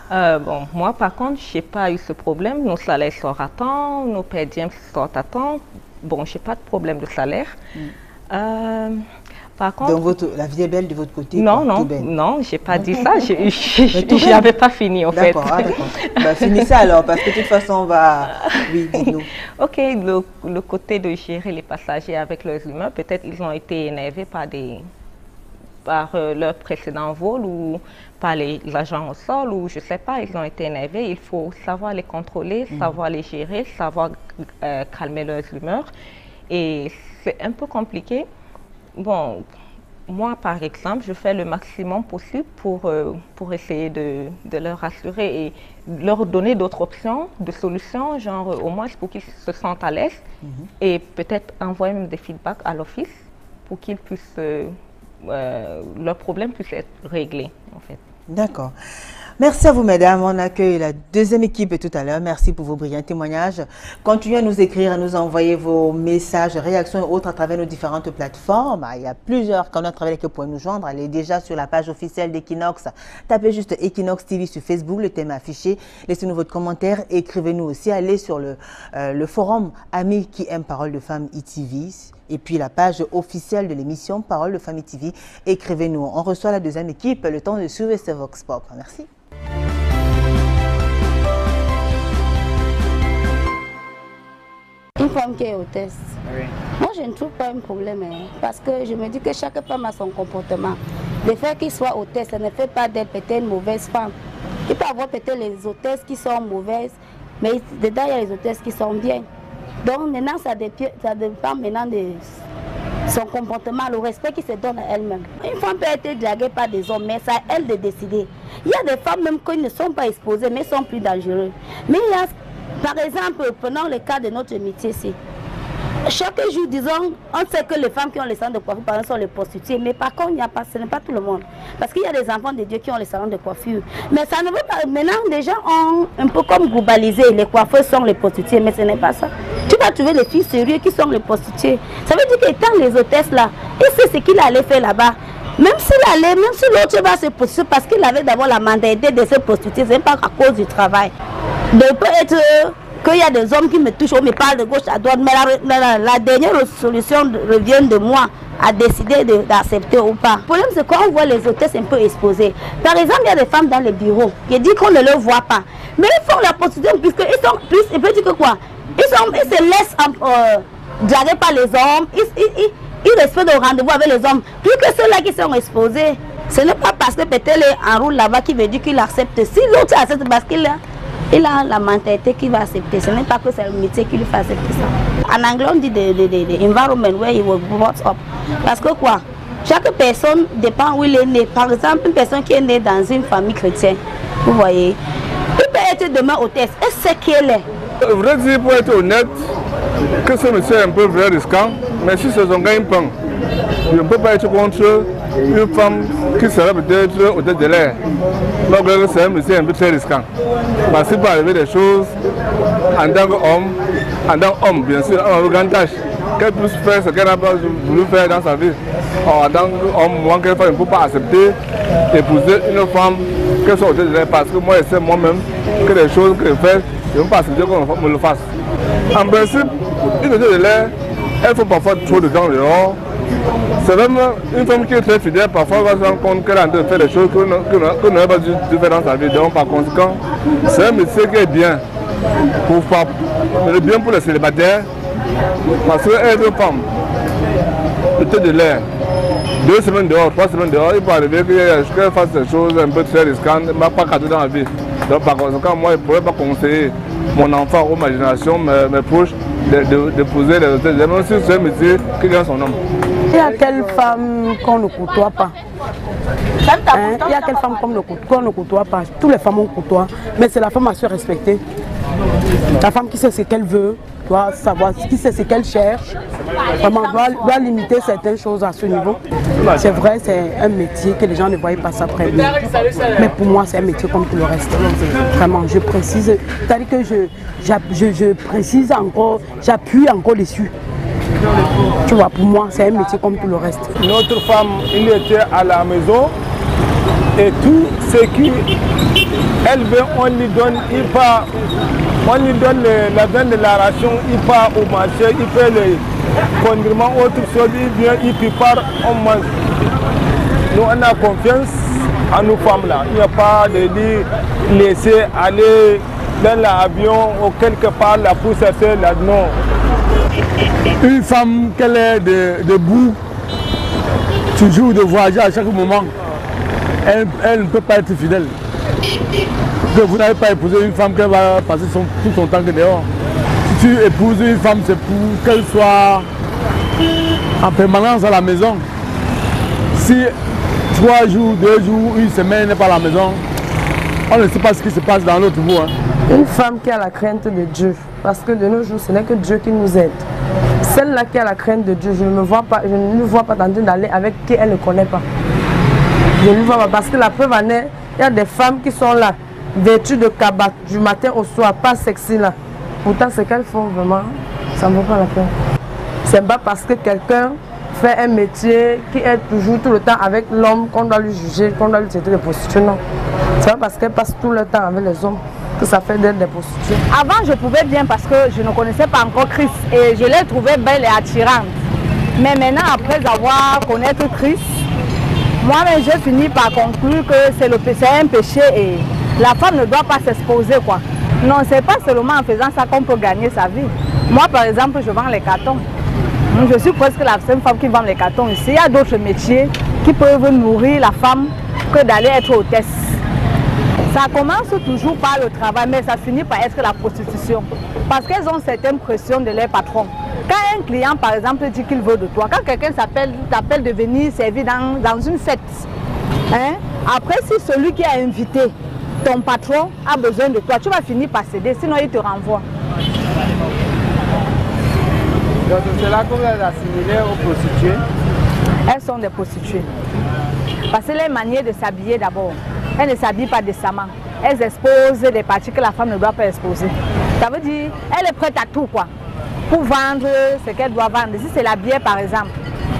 Bon, moi, par contre, je n'ai pas eu ce problème. Nos salaires sortent à temps, nos per diem sortent à temps. Bon, je n'ai pas de problème de salaire. Par contre... Donc, la vie est belle de votre côté? Non, non, non, je n'ai pas dit ça. Je n'avais pas fini, en fait. D'accord, bah, finissez alors, parce que de toute façon, on va... Oui, dites-nous. Ok, le côté de gérer les passagers avec leurs humeurs, peut-être ils ont été énervés par leur précédent vol ou par les agents au sol, ou je ne sais pas, ils ont été énervés. Il faut savoir les contrôler, savoir les gérer, savoir calmer leurs humeurs. Et c'est un peu compliqué. Bon, moi, par exemple, je fais le maximum possible pour essayer de leur rassurer et leur donner d'autres options, de solutions, genre au moins pour qu'ils se sentent à l'aise et peut-être envoyer même des feedbacks à l'office pour qu'ils puissent, leurs problèmes puissent être réglés, en fait. D'accord. Merci à vous, mesdames. On accueille la deuxième équipe tout à l'heure. Merci pour vos brillants témoignages. Continuez à nous écrire, à nous envoyer vos messages, réactions et autres à travers nos différentes plateformes. Il y a plusieurs canaux à travers lesquels vous pouvez nous joindre. Allez déjà sur la page officielle d'Equinox. Tapez juste Equinox TV sur Facebook, le thème affiché. Laissez-nous votre commentaire. Écrivez-nous aussi. Allez sur le forum Amis qui aiment Parole de Femmes ITV. Et puis la page officielle de l'émission Parole de Femmes ITV. Écrivez-nous. On reçoit la deuxième équipe. Le temps de suivre ce Vox Pop. Merci. Une femme qui est hôtesse. Oui. Moi, je ne trouve pas un problème, hein, parce que je me dis que chaque femme a son comportement. Le fait qu'il soit hôtesse, ça ne fait pas d'elle peut-être une mauvaise femme. Il peut y avoir peut-être les hôtesses qui sont mauvaises, mais dedans, il y a les hôtesses qui sont bien. Donc maintenant, ça dépend maintenant de son comportement, le respect qu'il se donne à elle-même. Une femme peut être draguée par des hommes, mais c'est à elle de décider. Il y a des femmes même qui ne sont pas exposées, mais sont plus dangereuses. Mais il y a, par exemple, prenons le cas de notre métier ici. Chaque jour, disons, on sait que les femmes qui ont les salons de coiffure, par exemple, sont les prostituées. Mais par contre, ce n'est pas tout le monde. Parce qu'il y a des enfants de Dieu qui ont les salons de coiffure. Mais ça ne veut pas... Maintenant, les gens ont un peu comme globalisé. Les coiffeurs sont les prostituées, mais ce n'est pas ça. Tu vas trouver les filles sérieuses qui sont les prostituées. Ça veut dire qu'étant les hôtesses là, il sait ce qu'il allait faire là-bas. Même si l'autre va se prostituer parce qu'il avait d'abord la mandalité de se prostituer, ce n'est pas à cause du travail. De peut être... qu'il y a des hommes qui me touchent, on me parle de gauche à droite, mais la dernière solution revient de moi à décider d'accepter ou pas. Le problème, c'est qu'on voit les hôtesses un peu exposées. Par exemple, il y a des femmes dans les bureaux qui disent qu'on ne les voit pas. Mais ils font la prostitution puisqu'ils sont plus, ils peuvent dire que quoi? Ils se laissent draguer par les hommes, ils respectent le rendez-vous avec les hommes. Plus que ceux-là qui sont exposés, ce n'est pas parce que peut-être il est en route là-bas qui veut dire qu'il accepte. Si l'autre accepte parce qu'il il a la mentalité qui va accepter. Ce n'est pas que c'est le métier qui lui fait accepter ça. En anglais, on dit the environment where he was brought up. Parce que quoi? Chaque personne dépend où il est né. Par exemple, une personne qui est née dans une famille chrétienne, vous voyez, il peut être demain hôtesse. Et c'est qu'elle est. Je voudrais dire, pour être honnête, que ce monsieur est un peu très risquant, mais si c'est son gagne-pain, je ne peux pas être contre une femme qui serait peut-être hôtesse de l'air. Donc c'est un monsieur un peu très risquant. Parce qu'il peut arriver des choses en tant qu'homme, bien sûr, en grande tâche. Qu'elle puisse faire ce qu'elle n'a pas voulu faire dans sa vie. En tant qu'homme, moi, qu'elle ne peut pas accepter d'épouser une femme qui soit hôtesse de l'air. Parce que moi, je sais moi-même que les choses que je fais, je ne peux pas accepter qu'on me le fasse. En principe, une hôtesse de l'air, elle faut parfois trop de temps dehors. C'est même une femme qui est très fidèle, parfois elle va se rendre compte qu'elle est en train de faire des choses qu'elle n'aurait pas dû faire dans sa vie. Donc par conséquent, c'est un métier qui est bien, bien pour les célibataires, parce qu'elle est une femme, hôtesse de l'air, 2 semaines dehors, 3 semaines dehors, il peut arriver qu'elle fasse des choses un peu très risquantes, mais pas cadeau dans la vie. Donc par conséquent, moi je ne pourrais pas conseiller mon enfant ou ma génération, mes proches, d'épouser les hôtesses de l'air, même si c'est un métier qui gagne son homme. Il y a quelle femme qu'on ne côtoie pas? Il y a quelle femme qu'on ne côtoie pas? Toutes les femmes on côtoie, mais c'est la femme à se respecter. La femme qui sait ce qu'elle veut, doit savoir, qui sait ce qu'elle cherche, vraiment doit limiter certaines choses à ce niveau. C'est vrai, c'est un métier que les gens ne voient pas ça très bien. Mais pour moi, c'est un métier comme tout le reste. Vraiment, je précise, c'est-à-dire que je précise encore, j'appuie encore dessus. Tu vois, pour moi, c'est un métier comme tout le reste. Notre femme, il était à la maison et tout ce qu'elle veut, on lui donne, on lui donne la veine de la ration, il part au marché, il fait les condiments, autre chose, il vient, il prépare, on mange. Nous, on a confiance en nos femmes-là. Il n'y a pas de dire laisser aller dans l'avion ou quelque part la pousse à faire là, non. Une femme qu'elle est debout, toujours de voyager à chaque moment, elle ne peut pas être fidèle. Que vous n'avez pas épousé une femme qui va passer tout son temps dehors. Si tu épouses une femme, c'est pour qu'elle soit en permanence à la maison. Si 3 jours, 2 jours, une semaine elle n'est pas à la maison, on ne sait pas ce qui se passe dans l'autre bout. Une femme qui a la crainte de Dieu, parce que de nos jours, ce n'est que Dieu qui nous aide. Celle-là qui a la crainte de Dieu, je ne vois pas tenter d'aller avec qui elle ne connaît pas. Je ne vois pas, parce que la preuve en est, il y a des femmes qui sont là, vêtues de cabas, du matin au soir, pas sexy là. Pourtant, ce qu'elles font vraiment, ça ne vaut pas la peine. C'est pas parce que quelqu'un fait un métier qui est toujours tout le temps avec l'homme qu'on doit lui juger, qu'on doit lui traiter de prostituée, non. C'est pas parce qu'elle passe tout le temps avec les hommes que ça fait d'elle des prostituées. Avant, je pouvais bien parce que je ne connaissais pas encore Christ et je l'ai trouvée belle et attirante. Mais maintenant, après avoir connaître Christ, moi-même, j'ai fini par conclure que c'est un péché et la femme ne doit pas s'exposer, quoi. Non, c'est pas seulement en faisant ça qu'on peut gagner sa vie. Moi, par exemple, je vends les cartons. Je suis presque la seule femme qui vend les cartons ici. Il y a d'autres métiers qui peuvent nourrir la femme que d'aller être hôtesse. Ça commence toujours par le travail, mais ça finit par être la prostitution. Parce qu'elles ont certaines pressions de leur patron. Quand un client, par exemple, dit qu'il veut de toi, quand quelqu'un t'appelle de venir servir dans une fête, hein, après, si celui qui a invité ton patron a besoin de toi, tu vas finir par céder, sinon il te renvoie. Donc c'est là qu'on va assimiler aux prostituées. Elles sont des prostituées. Parce que les manières de s'habiller d'abord, elles ne s'habillent pas décemment. Elles exposent des parties que la femme ne doit pas exposer. Ça veut dire, elle est prête à tout, quoi, pour vendre ce qu'elle doit vendre. Si c'est la bière par exemple,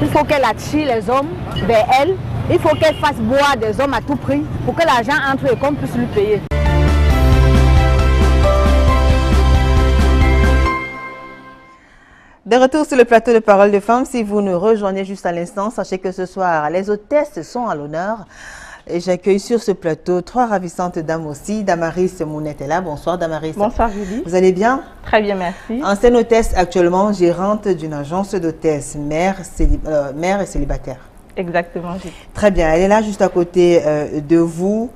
il faut qu'elle attire les hommes vers elle. Il faut qu'elle fasse boire des hommes à tout prix pour que l'argent entre et qu'on puisse lui payer. De retour sur le plateau de Parole de Femmes, si vous nous rejoignez juste à l'instant, sachez que ce soir, les hôtesses sont à l'honneur. Et j'accueille sur ce plateau 3 ravissantes dames aussi. Damaris Mounette est là. Bonsoir Damaris. Bonsoir Julie. Vous allez bien? Très bien, merci. Ancienne hôtesse, actuellement gérante d'une agence d'hôtesse, mère et célibataire. Exactement, Julie. Très bien, elle est là juste à côté de vous.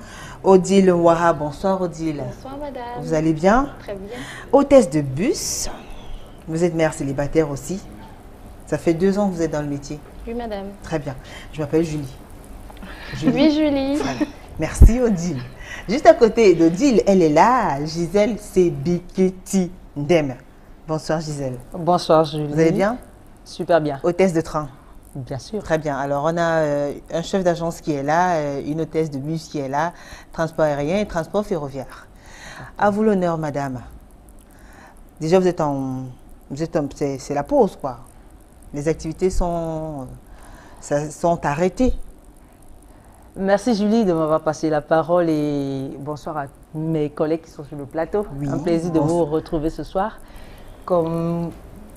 Odile Ouaha, bonsoir Odile. Bonsoir madame. Vous allez bien? Très bien. Hôtesse de bus, vous êtes mère célibataire aussi. Ça fait 2 ans que vous êtes dans le métier. Oui madame. Très bien. Je m'appelle Julie. Oui Julie. Merci Odile. Juste à côté d'Odile, elle est là, Gisèle Sebiketi Ndem. Bonsoir Gisèle. Bonsoir Julie. Vous allez bien? Super bien. Hôtesse de train. Bien sûr. Très bien. Alors, on a un chef d'agence qui est là, une hôtesse de bus qui est là, transport aérien et transport ferroviaire. À vous l'honneur, madame. Déjà, c'est la pause, quoi. Les activités sont arrêtées. Merci Julie de m'avoir passé la parole et bonsoir à mes collègues qui sont sur le plateau. Oui, un plaisir de vous retrouver ce soir. Comme,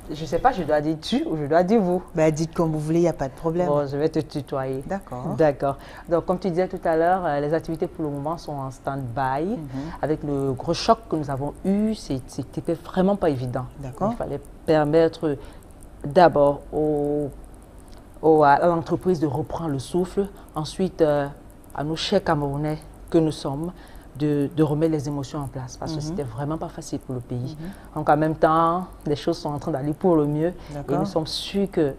je ne sais pas, je dois dire tu ou je dois dire vous. Ben, dites comme vous voulez, il n'y a pas de problème. Bon, je vais te tutoyer. D'accord. D'accord. Donc, comme tu disais tout à l'heure, les activités pour le moment sont en stand-by. Avec le gros choc que nous avons eu, c'était vraiment pas évident. D'accord. Il fallait permettre d'abord à l'entreprise de reprendre le souffle, ensuite à nos chers Camerounais que nous sommes, de remettre les émotions en place parce que c'était vraiment pas facile pour le pays. Donc en même temps, les choses sont en train d'aller pour le mieux et nous sommes sûrs que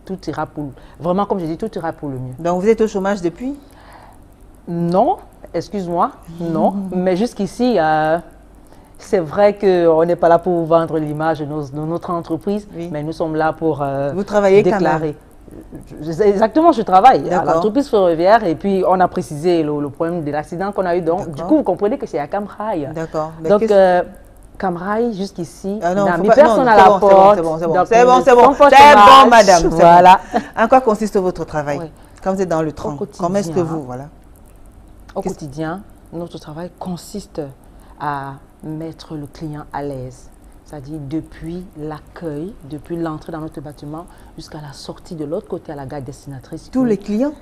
tout ira pour... Vraiment, comme je dis, tout ira pour le mieux. Donc vous êtes au chômage depuis? Non, excuse-moi, non. Mais jusqu'ici, c'est vrai qu'on n'est pas là pour vendre l'image de notre entreprise, mais nous sommes là pour vous travaillez déclarer. Exactement, je travaille à l'entreprise ferroviaire et puis on a précisé le problème de l'accident qu'on a eu. Donc, du coup, vous comprenez que c'est à Camrail. D'accord. Donc, Camrail, jusqu'ici, n'a mis personne à la porte. C'est bon, madame. Voilà. En quoi consiste votre travail quand vous êtes dans le train? Comment est-ce que vous, voilà? Au quotidien, notre travail consiste à mettre le client à l'aise. C'est-à-dire depuis l'accueil, depuis l'entrée dans notre bâtiment jusqu'à la sortie de l'autre côté à la gare destinatrice. Tous les clients?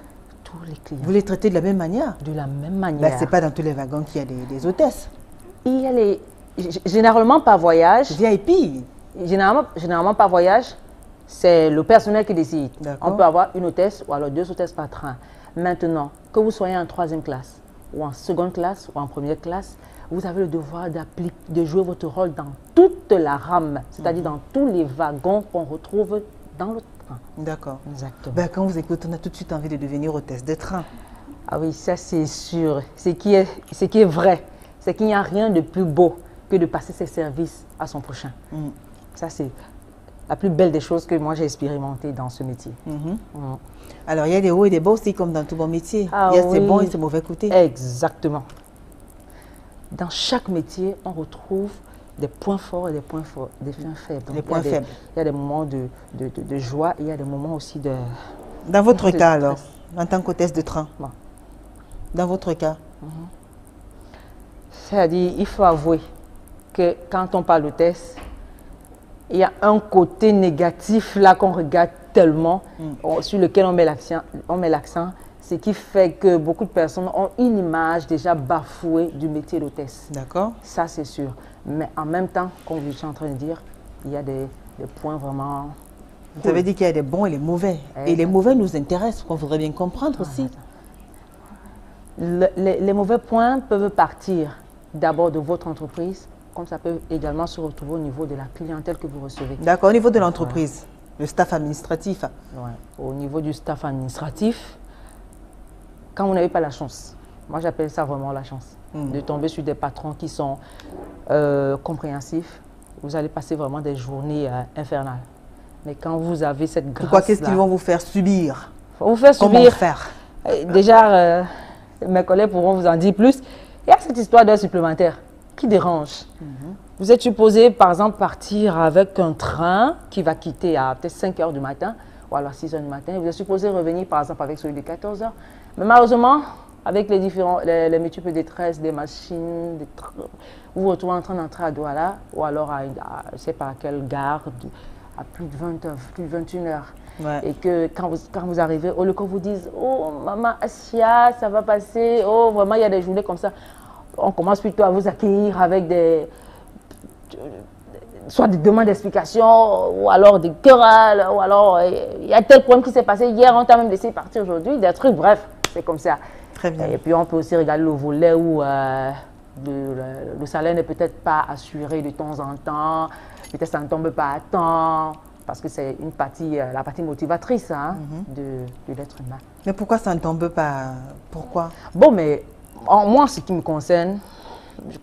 Tous les clients. Vous les traitez de la même manière? De la même manière. Ben, ce n'est pas dans tous les wagons qu'il y a des hôtesses. Il y a les... Généralement par voyage. VIP? Généralement par voyage, c'est le personnel qui décide. On peut avoir une hôtesse ou alors 2 hôtesses par train. Maintenant, que vous soyez en 3e classe ou en 2e classe ou en 1re classe, vous avez le devoir de jouer votre rôle dans toute la rame, c'est-à-dire dans tous les wagons qu'on retrouve dans le train. D'accord. Exactement. Ben, quand vous écoutez, on a tout de suite envie de devenir hôtesse de train. Ah oui, ça c'est sûr. Ce qui est vrai, c'est qu'il n'y a rien de plus beau que de passer ses services à son prochain. Ça c'est la plus belle des choses que moi j'ai expérimenté dans ce métier. Alors il y a des hauts et des bas aussi comme dans tout bon métier. Ah, il y a ses bons et ses mauvais côtés. Exactement. Dans chaque métier, on retrouve des points forts et des points faibles. Des points faibles. Il y a des moments de joie et il y a des moments aussi de... Dans votre cas alors, en tant qu'hôtesse de train, dans votre cas? C'est-à-dire, il faut avouer que quand on parle d'hôtesse, il y a un côté négatif là qu'on regarde tellement, sur lequel on met l'accent. Ce qui fait que beaucoup de personnes ont une image déjà bafouée du métier d'hôtesse. D'accord. Ça, c'est sûr. Mais en même temps, comme je suis en train de dire, il y a des points vraiment... Vous avez dit qu'il y a des bons et les mauvais. Et les mauvais nous intéressent, qu'on voudrait bien comprendre aussi. Les mauvais points peuvent partir d'abord de votre entreprise, comme ça peut également se retrouver au niveau de la clientèle que vous recevez. D'accord, au niveau de l'entreprise, le staff administratif. Au niveau du staff administratif, quand vous n'avez pas la chance, moi j'appelle ça vraiment la chance, de tomber sur des patrons qui sont compréhensifs, vous allez passer vraiment des journées infernales. Mais quand vous avez cette grâce-là... Pourquoi? Qu'est-ce qu'ils vont vous faire subir? Vous faire subir. Comment faire? Déjà, mes collègues pourront vous en dire plus. Il y a cette histoire d'heures supplémentaires qui dérange. Vous êtes supposé, par exemple, partir avec un train qui va quitter à peut-être 5 h du matin ou alors 6 h du matin. Vous êtes supposé revenir, par exemple, avec celui de 14 h. Mais malheureusement, avec les multiples détresses des machines, vous vous retrouvez en train d'entrer à Douala ou alors à je ne sais pas à quelle gare, à plus de 20 h, plus de 21 h. Et que quand vous arrivez, au lieu qu'on vous dise « Oh, maman Asia, ça va passer. Oh, vraiment, il y a des journées comme ça. » On commence plutôt à vous accueillir avec soit des demandes d'explications, ou alors des querelles, ou alors il y a tel problème qui s'est passé hier, on t'a même laissé partir aujourd'hui, des trucs, bref, c'est comme ça. Très bien. Et puis on peut aussi regarder le volet où le salaire n'est peut-être pas assuré de temps en temps, peut-être ça ne tombe pas à temps, parce que c'est une partie, la partie motivatrice hein, de l'être humain. Mais pourquoi ça ne tombe pas? Pourquoi? Bon, mais moi, ce qui me concerne,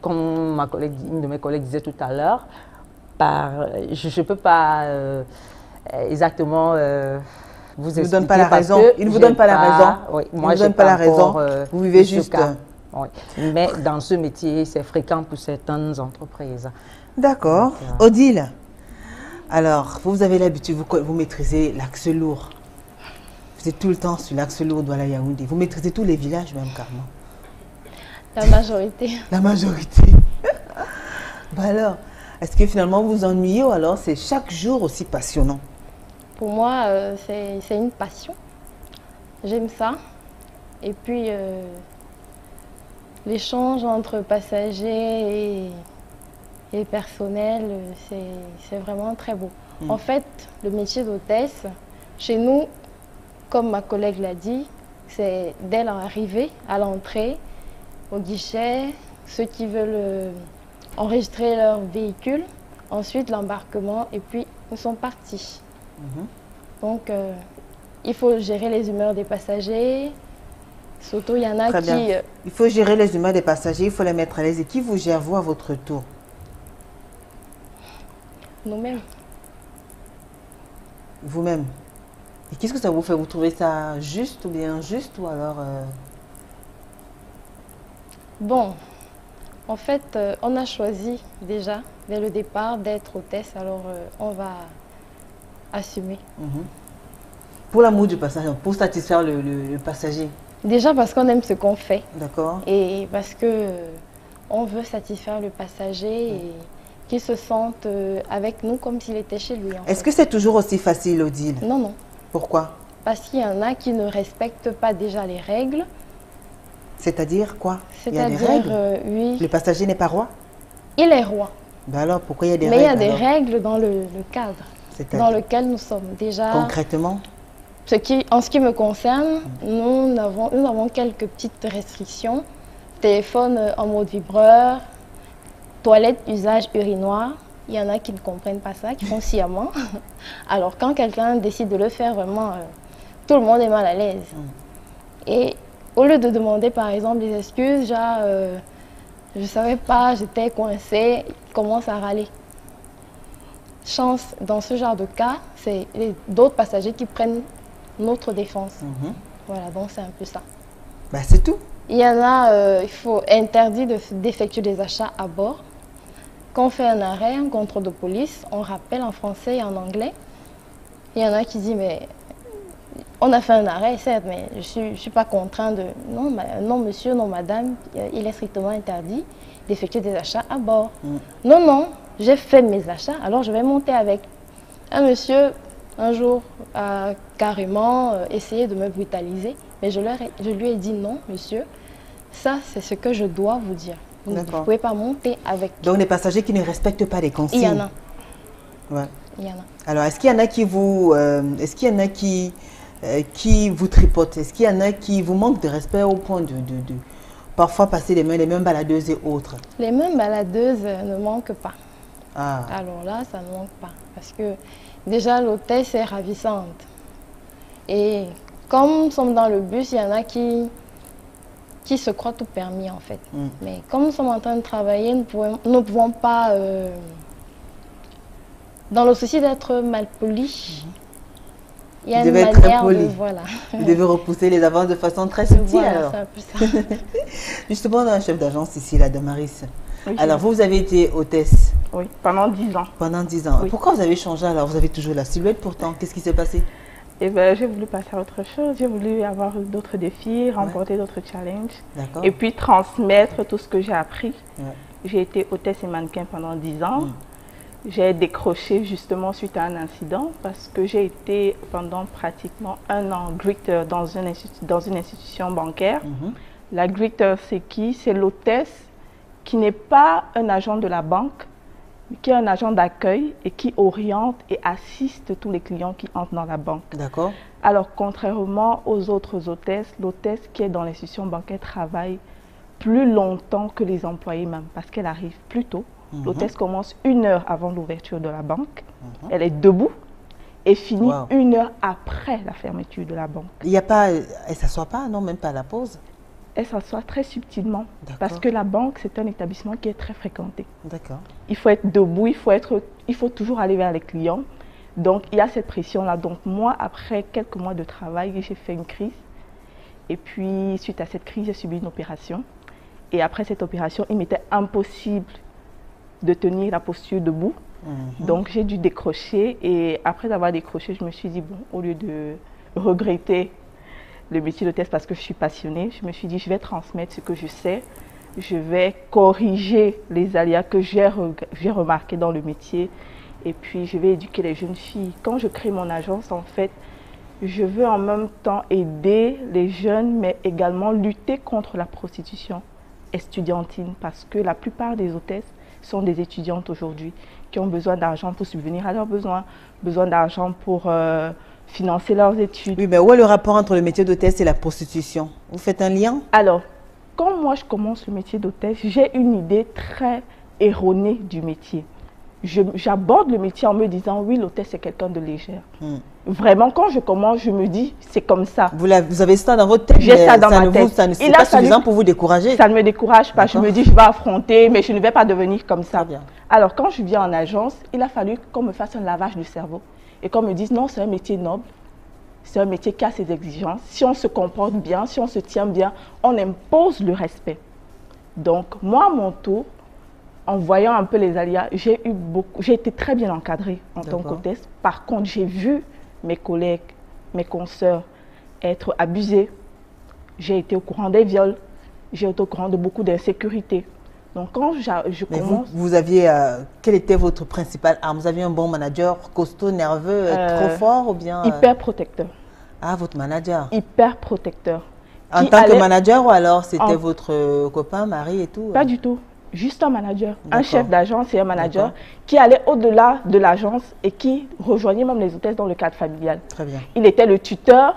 comme une de mes collègues disait tout à l'heure, je ne peux pas exactement vous expliquer. Donne pas la raison. Il ne vous donne pas la raison. Oui, moi, je n'ai pas la raison. Vous vivez juste. Oui. Mais dans ce métier, c'est fréquent pour certaines entreprises. D'accord. Odile, alors, vous avez l'habitude, vous maîtrisez l'axe lourd. Vous êtes tout le temps sur l'axe lourd Douala Yaoundé. Vous maîtrisez tous les villages même, carrément. La majorité. La majorité. Bah alors, est-ce que finalement vous vous ennuyez ou alors c'est chaque jour aussi passionnant? Pour moi, c'est une passion. J'aime ça. Et puis, l'échange entre passagers et personnel, c'est vraiment très beau. En fait, le métier d'hôtesse, chez nous, comme ma collègue l'a dit, c'est dès l'arrivée, à l'entrée, au guichet, ceux qui veulent enregistrer leur véhicule, ensuite l'embarquement et puis ils sont partis. Donc, il faut gérer les humeurs des passagers. Surtout, il y en a Très qui... bien. Il faut gérer les humeurs des passagers, il faut les mettre à l'aise. Et qui vous gère, vous, à votre tour? Nous-mêmes. Vous-même. Et qu'est-ce que ça vous fait? Vous trouvez ça juste ou bien injuste ou alors... Bon, en fait, on a choisi déjà, dès le départ, d'être hôtesse. Alors, on va assumer. Pour l'amour du passager, pour satisfaire le passager? Déjà parce qu'on aime ce qu'on fait. D'accord. Et parce que on veut satisfaire le passager et qu'il se sente avec nous comme s'il était chez lui. Est-ce que c'est toujours aussi facile, Odile? Non, non. Pourquoi? Parce qu'il y en a qui ne respectent pas déjà les règles. C'est-à-dire quoi? Il y a des C'est-à-dire, règles? oui. Le passager n'est pas roi? Il est roi. Ben alors, pourquoi il y a des règles? Mais il y a des alors? règles dans le cadre dans lequel nous sommes. Déjà, concrètement? En ce qui me concerne, nous avons quelques petites restrictions. Téléphone en mode vibreur, toilette usage urinoir. Il y en a qui ne comprennent pas ça, qui font sciemment. Alors quand quelqu'un décide de le faire, vraiment, tout le monde est mal à l'aise. Et au lieu de demander par exemple des excuses, genre je ne savais pas, j'étais coincée, il commence à râler. Chance, dans ce genre de cas, c'est d'autres passagers qui prennent notre défense. Voilà, donc c'est un peu ça. Ben, c'est tout. Il y en a, il faut interdire d'effectuer des achats à bord. Quand on fait un arrêt, un contrôle de police, on rappelle en français et en anglais. Il y en a qui disent, mais on a fait un arrêt, certes, mais je ne suis pas contraint de... Non, non, monsieur, non, madame, il est strictement interdit d'effectuer des achats à bord. Non, non, j'ai fait mes achats, alors je vais monter avec. Un monsieur, un jour, a carrément essayé de me brutaliser, mais je lui ai dit non, monsieur, ça, c'est ce que je dois vous dire. Vous ne pouvez pas monter avec. Donc, les passagers qui ne respectent pas les consignes. Il y en a. Ouais. Il y en a. Alors, est-ce qu'il y en a qui vous... est-ce qu'il y en a qui vous tripotent? Est-ce qu'il y en a qui vous manquent de respect au point de parfois passer les mêmes baladeuses et autres? Les mêmes baladeuses ne manquent pas. Ah. Alors là, ça ne manque pas. Parce que déjà, l'hôtesse est ravissante. Et comme nous sommes dans le bus, il y en a qui se croient tout permis en fait. Mais comme nous sommes en train de travailler, nous ne pouvons pas, dans le souci d'être mal poli, il y a une manière de... Voilà. Vous devez repousser les avances de façon très subtile. Voilà, alors. c'est un peu ça. Justement, on a un chef d'agence ici, la Damaris. Oui, alors, vous avez été hôtesse? Oui, pendant 10 ans. Pendant 10 ans. Oui. Pourquoi vous avez changé alors? Vous avez toujours la silhouette pourtant. Qu'est-ce qui s'est passé? Eh ben, j'ai voulu passer à autre chose. J'ai voulu avoir d'autres défis, remporter d'autres challenges. Et puis transmettre tout ce que j'ai appris. J'ai été hôtesse et mannequin pendant 10 ans. J'ai décroché justement suite à un incident parce que j'ai été pendant pratiquement 1 an greeter dans une institution bancaire. La greeter, c'est qui? C'est l'hôtesse qui n'est pas un agent de la banque, qui est un agent d'accueil et qui oriente et assiste tous les clients qui entrent dans la banque. D'accord. Alors, contrairement aux autres hôtesses, l'hôtesse qui est dans l'institution bancaire travaille plus longtemps que les employés même, parce qu'elle arrive plus tôt. L'hôtesse commence 1 heure avant l'ouverture de la banque. Elle est debout et finit 1 heure après la fermeture de la banque. Il n'y a pas... Elle ne s'assoit pas, non, même pas à la pause? Elle s'assoit très subtilement, parce que la banque, c'est un établissement qui est très fréquenté. D'accord. Il faut être debout, il faut toujours aller vers les clients. Donc, il y a cette pression-là. Donc, moi, après quelques mois de travail, j'ai fait une crise. Et puis, suite à cette crise, j'ai subi une opération. Et après cette opération, il m'était impossible de tenir la posture debout. Donc, j'ai dû décrocher. Et après avoir décroché, je me suis dit, bon, au lieu de regretter le métier d'hôtesse parce que je suis passionnée, je me suis dit, je vais transmettre ce que je sais. Je vais corriger les aléas que j'ai remarqués dans le métier. Et puis, je vais éduquer les jeunes filles. Quand je crée mon agence, en fait, je veux en même temps aider les jeunes, mais également lutter contre la prostitution estudiantine. Parce que la plupart des hôtesses sont des étudiantes aujourd'hui qui ont besoin d'argent pour subvenir à leurs besoin d'argent pour financer leurs études. Oui, mais où est le rapport entre le métier d'hôtesse et la prostitution? Vous faites un lien? Alors, quand moi je commence le métier d'hôtesse, j'ai une idée très erronée du métier. J'aborde le métier en me disant, oui, l'hôtesse c'est quelqu'un de légère. Vraiment, quand je commence, je me dis, c'est comme ça. Vous avez ça dans votre tête? J'ai ça dans ma tête. Ça ne c'est pas suffisant pour vous décourager? Ça ne me décourage pas. Je me dis, je vais affronter, mais je ne vais pas devenir comme ça. Bien. Alors, quand je viens en agence, il a fallu qu'on me fasse un lavage du cerveau. Et qu'on me dise, non, c'est un métier noble. C'est un métier qui a ses exigences. Si on se comporte bien, si on se tient bien, on impose le respect. Donc, moi, à mon tour, en voyant un peu les aléas, j'ai été très bien encadrée en tant qu'hôtesse. Par contre, j'ai vu mes collègues, mes consoeurs être abusées. J'ai été au courant des viols. J'ai été au courant de beaucoup d'insécurité. Donc, quand je commence... Vous aviez... quelle était votre principale arme? Vous aviez un bon manager, costaud, nerveux, trop fort ou bien... Hyper protecteur. Ah, votre manager? Hyper protecteur. En tant que manager ou alors c'était votre copain, mari et tout? Pas du tout. Juste un manager. Un chef d'agence et un manager qui allait au-delà de l'agence et qui rejoignait même les hôtesses dans le cadre familial. Très bien. Il était le tuteur,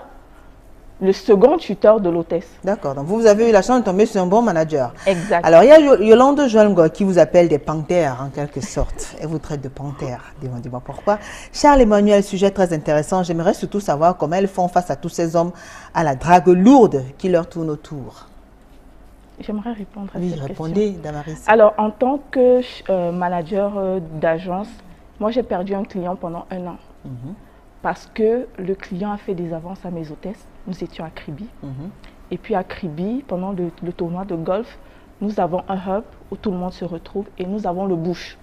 le second tuteur de l'hôtesse. D'accord. Donc, vous avez eu la chance de tomber sur un bon manager. Exact. Alors, il y a Yolande Joango qui vous appelle des panthères, en quelque sorte. Elle vous traite de panthère. Dis-moi pourquoi. Charles-Emmanuel, sujet très intéressant. J'aimerais surtout savoir comment elles font face à tous ces hommes à la drague lourde qui leur tournent autour. J'aimerais répondre à cette question. Oui, répondez, Damaris. Alors, en tant que manager d'agence, moi, j'ai perdu un client pendant 1 an. Parce que le client a fait des avances à mes hôtesses. Nous étions à Kribi. Et puis à Kribi, pendant le tournoi de golf, nous avons un hub où tout le monde se retrouve et nous avons le bush.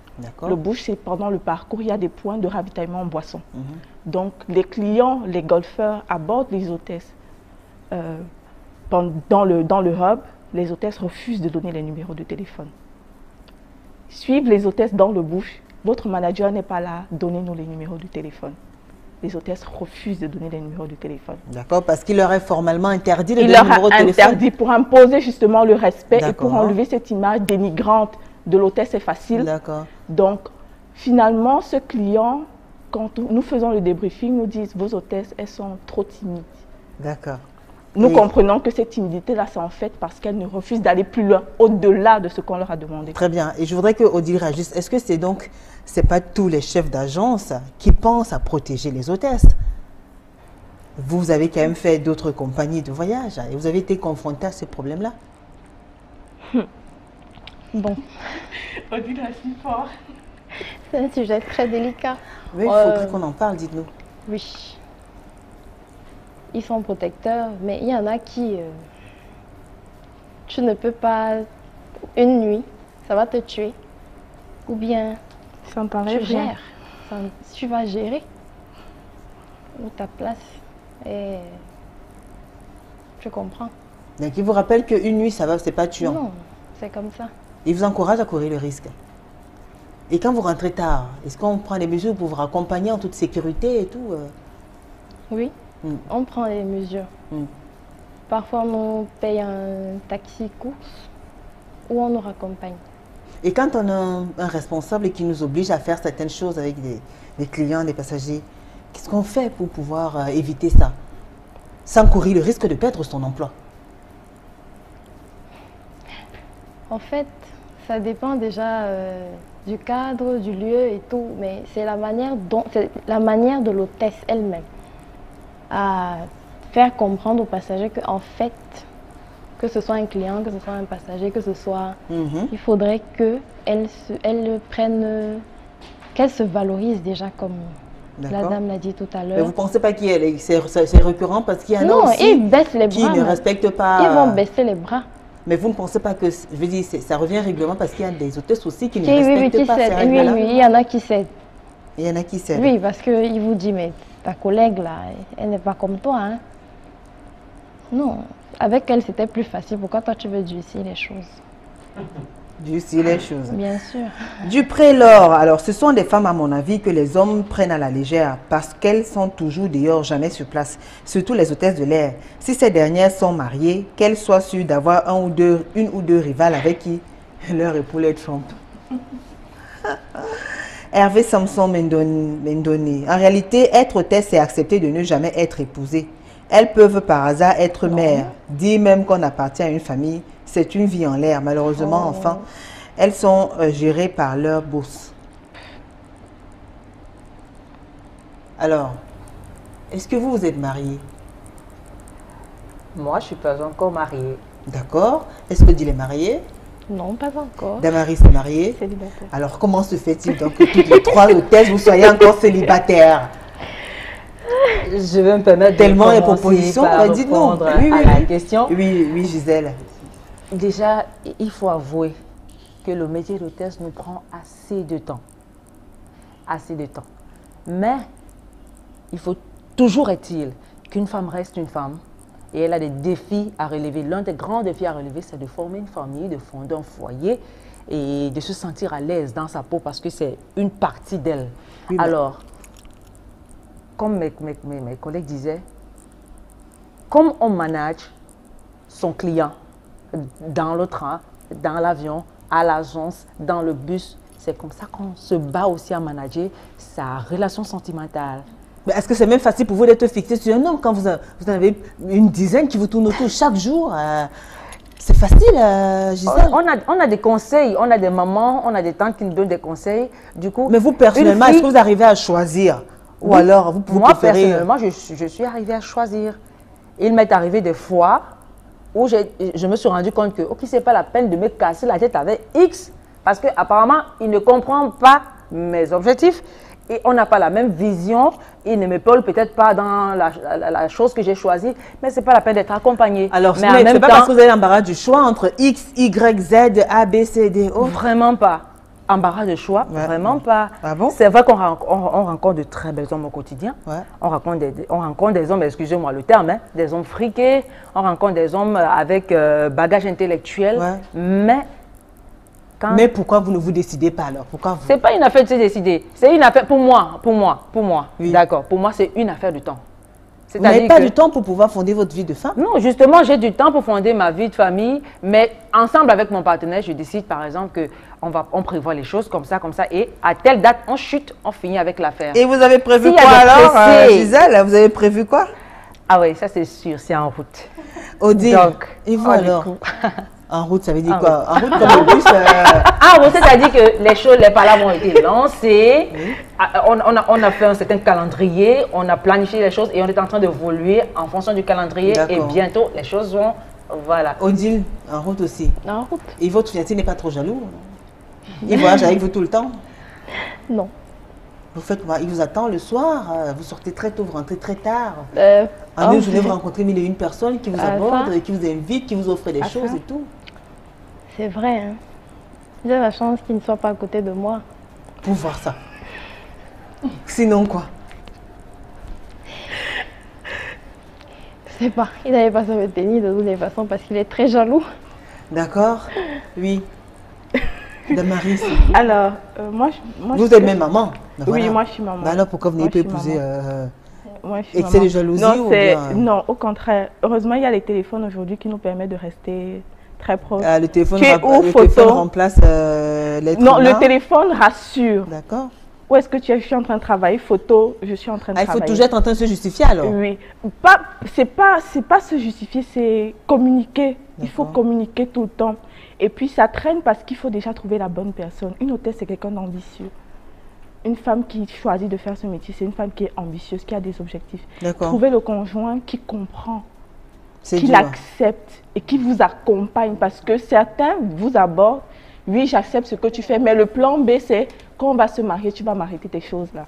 Le bush, c'est pendant le parcours, il y a des points de ravitaillement en boisson. Donc, les clients, les golfeurs abordent les hôtesses dans le hub. Les hôtesses refusent de donner les numéros de téléphone. Suivent les hôtesses dans le bush. Votre manager n'est pas là, donnez-nous les numéros de téléphone. Les hôtesses refusent de donner les numéros de téléphone. D'accord, parce qu'il leur est formellement interdit de donner le numéro de téléphone. Il leur a interdit pour imposer justement le respect et pour enlever cette image dénigrante de l'hôtesse, c'est facile. D'accord. Donc, finalement, ce client, quand nous faisons le débriefing, nous disent, vos hôtesses, elles sont trop timides. D'accord. Nous comprenons que cette timidité-là, c'est en fait parce qu'elles ne refusent d'aller plus loin, au-delà de ce qu'on leur a demandé. Très bien. Et je voudrais que Odile réagisse. Est-ce que c'est donc, c'est pas tous les chefs d'agence qui pensent à protéger les hôtesses? Vous avez quand même fait d'autres compagnies de voyage et vous avez été confronté à ces problèmes-là. Bon. Odile a si fort. C'est un sujet très délicat. Oui, il faudrait qu'on en parle, dites-nous. Oui. Ils sont protecteurs, mais il y en a qui... tu ne peux pas... Une nuit, ça va te tuer. Ou bien... Ça tu gères. Tu vas gérer. Ou ta place. Et... Je comprends. Donc, il vous rappelle qu'une nuit, ça va, c'est pas tuant. Non, c'est comme ça. Il vous encourage à courir le risque. Et quand vous rentrez tard, est-ce qu'on prend des mesures pour vous raccompagner en toute sécurité et tout Oui. On prend les mesures. Parfois, on paye un taxi course ou on nous raccompagne. Et quand on a un responsable qui nous oblige à faire certaines choses avec des clients, des passagers, qu'est-ce qu'on fait pour pouvoir éviter ça, sans courir le risque de perdre son emploi? En fait, ça dépend déjà du cadre, du lieu et tout, mais c'est la manière de l'hôtesse elle-même à faire comprendre aux passagers qu'en fait, que ce soit un client, que ce soit un passager, que ce soit... Il faudrait qu'elle prenne, qu'elle se valorise déjà comme la dame l'a dit tout à l'heure. Mais vous ne pensez pas que c'est récurrent parce qu'il y en a aussi ils baissent les bras, qui ne respectent pas... Ils vont baisser les bras. Mais vous ne pensez pas que, je veux dire, ça revient régulièrement parce qu'il y a des hôtesses aussi qui ne respectent pas ces règles-là? Oui, il y en a qui cèdent. Il y en a qui cèdent. Oui, parce qu'il vous dit, mais ta collègue là, elle n'est pas comme toi, hein. Non. Avec elle, c'était plus facile. Pourquoi toi, tu veux durcir les choses? Durcir les choses. Bien sûr. Dupré-Laure, alors ce sont des femmes, à mon avis, que les hommes prennent à la légère parce qu'elles sont toujours dehors, jamais sur place. Surtout les hôtesses de l'air. Si ces dernières sont mariées, qu'elles soient sûres d'avoir une ou deux rivales avec qui leur époux les trompe. Hervé Samson Mendoni. En réalité, être hôtesse, c'est accepter de ne jamais être épousée. Elles peuvent par hasard être mères, dire même qu'on appartient à une famille. C'est une vie en l'air. Malheureusement, enfin, elles sont gérées par leur bourse. Alors, est-ce que vous êtes mariée? Moi, je ne suis pas encore mariée. D'accord. Est-ce que Dil est mariée? Non, pas encore. Damaris est mariée? Célibataire. Alors, comment se fait-il donc que toutes les trois hôtesses, vous soyez encore célibataires? Je vais me permettre tellement les propositions, dites non. Oui, à la question. Oui, Gisèle. Déjà, il faut avouer que le métier d'hôtesse nous prend assez de temps. Assez de temps. Mais, il faut toujours est-il qu'une femme reste une femme et elle a des défis à relever. L'un des grands défis à relever, c'est de former une famille, de fonder un foyer et de se sentir à l'aise dans sa peau parce que c'est une partie d'elle. Oui, alors, comme mes collègues disaient, comme on manage son client dans le train, dans l'avion, à l'agence, dans le bus, c'est comme ça qu'on se bat aussi à manager sa relation sentimentale. Mais est-ce que c'est même facile pour vous d'être fixé sur un homme quand vous en avez une dizaine qui vous tournent autour chaque jour? C'est facile, Gisèle? On a des conseils, on a des mamans, on a des tantes qui nous donnent des conseils. Du coup, mais vous, personnellement, est-ce que vous arrivez à choisir? Ou alors, vous moi, personnellement, je suis arrivée à choisir. Il m'est arrivé des fois où je me suis rendu compte que, ok, c'est pas la peine de me casser la tête avec X, parce qu'apparemment, il ne comprend pas mes objectifs et on n'a pas la même vision. Il ne m'épaule peut-être pas dans la chose que j'ai choisie, mais c'est pas la peine d'être accompagné. Alors, ce n'est pas parce que vous avez l'embarras du choix entre X, Y, Z, A, B, C, D, O? Vraiment pas. Embarras de choix, vraiment pas. Ah bon? C'est vrai qu'on rencontre de très belles hommes au quotidien. On rencontre des hommes, excusez-moi le terme, hein, des hommes friqués. On rencontre des hommes avec bagage intellectuel. Mais pourquoi vous ne vous décidez pas alors? Pourquoi vous... C'est pas une affaire de se décider. C'est une affaire pour moi. Oui. D'accord. Pour moi, c'est une affaire de temps. Vous n'avez pas du temps pour pouvoir fonder votre vie de femme? Non, justement, j'ai du temps pour fonder ma vie de famille, mais ensemble avec mon partenaire, je décide par exemple qu'on prévoit les choses comme ça, et à telle date, on chute, on finit avec l'affaire. Et vous avez prévu quoi alors, Gisèle? Vous avez prévu quoi? Ah oui, ça c'est sûr, c'est en route. Odile, et vous alors? En route, ça veut dire quoi? En route comme le bus? En route, c'est-à-dire que les palabres ont été lancées, on a fait un certain calendrier, on a planifié les choses et on est en train d'évoluer en fonction du calendrier et bientôt les choses vont, voilà. Odile, en route aussi? En route. Et votre fiancé n'est pas trop jaloux? Il voyage avec vous tout le temps? Non. Vous faites quoi? Il vous attend le soir? Vous sortez très tôt, vous rentrez très tard? En une journée, vous rencontrez 1001 personnes qui vous abordent, qui vous invitent, qui vous offrent des choses et tout. C'est vrai, hein. J'ai la chance qu'il ne soit pas à côté de moi. Pour voir ça. Sinon quoi? Je sais pas. Il n'avait pas se retenir de toutes les façons parce qu'il est très jaloux. D'accord. Oui. Damaris. Alors, moi, vous êtes même maman? Oui, moi je suis maman. Alors pourquoi vous n'avez pas épousé excès de jalousie? Non, non, au contraire. Heureusement, il y a les téléphones aujourd'hui qui nous permettent de rester très proche. Le téléphone, tu es où, le photo? téléphone remplace l'être Non, humain. le téléphone rassure. D'accord. Où est-ce que tu es? Je suis en train de travailler. Photo, je suis en train de travailler. Il faut toujours être en train de se justifier alors? Oui. C'est pas se justifier, c'est communiquer. Il faut communiquer tout le temps. Et puis ça traîne parce qu'il faut déjà trouver la bonne personne. Une hôtesse, c'est quelqu'un d'ambitieux. Une femme qui choisit de faire ce métier, c'est une femme qui est ambitieuse, qui a des objectifs. Trouver le conjoint qui comprend, qui l'accepte et qui vous accompagne. Parce que certains vous abordent, oui, j'accepte ce que tu fais, mais le plan B, c'est quand on va se marier, tu vas m'arrêter tes choses-là.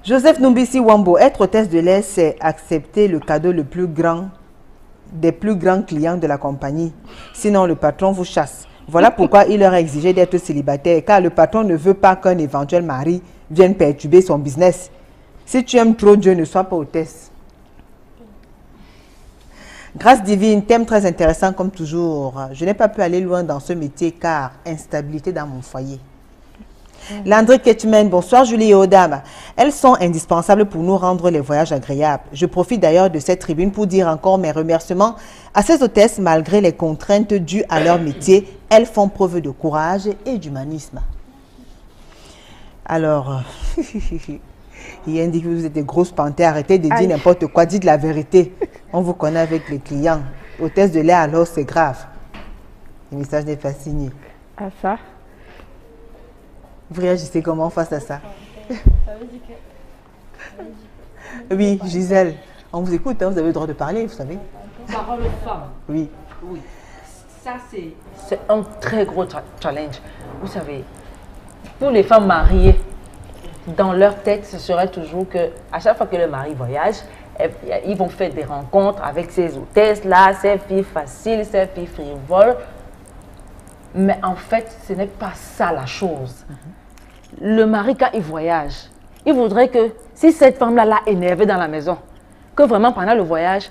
Joseph Numbisi Wambo, être hôtesse de l'air, c'est accepter le cadeau le plus grand des plus grands clients de la compagnie. Sinon, le patron vous chasse. Voilà pourquoi il leur a exigé d'être célibataire, car le patron ne veut pas qu'un éventuel mari vienne perturber son business. Si tu aimes trop Dieu, ne sois pas hôtesse. Grâce divine, thème très intéressant comme toujours. Je n'ai pas pu aller loin dans ce métier car instabilité dans mon foyer. Landry Ketman, bonsoir Julie et aux dames. Elles sont indispensables pour nous rendre les voyages agréables. Je profite d'ailleurs de cette tribune pour dire encore mes remerciements à ces hôtesses malgré les contraintes dues à leur métier. Elles font preuve de courage et d'humanisme. Alors, il indique que vous êtes des grosses panthères. Arrêtez de dire n'importe quoi, dites la vérité. On vous connaît avec les clients. Hôtesse de l'air, alors c'est grave. Le message n'est pas signé. Ah ça? Vous réagissez comment face à ça? Oui, Gisèle, on vous écoute, hein, vous avez le droit de parler, vous savez. Parole aux femmes. Oui. Oui. Ça, c'est un très gros challenge. Vous savez, pour les femmes mariées, dans leur tête, ce serait toujours que à chaque fois que le mari voyage, ils vont faire des rencontres avec ces hôtesses-là, ces filles faciles, ces filles frivoles. Mais en fait, ce n'est pas ça la chose. Le mari, quand il voyage, il voudrait que si cette femme-là l'a énervé dans la maison, que vraiment pendant le voyage,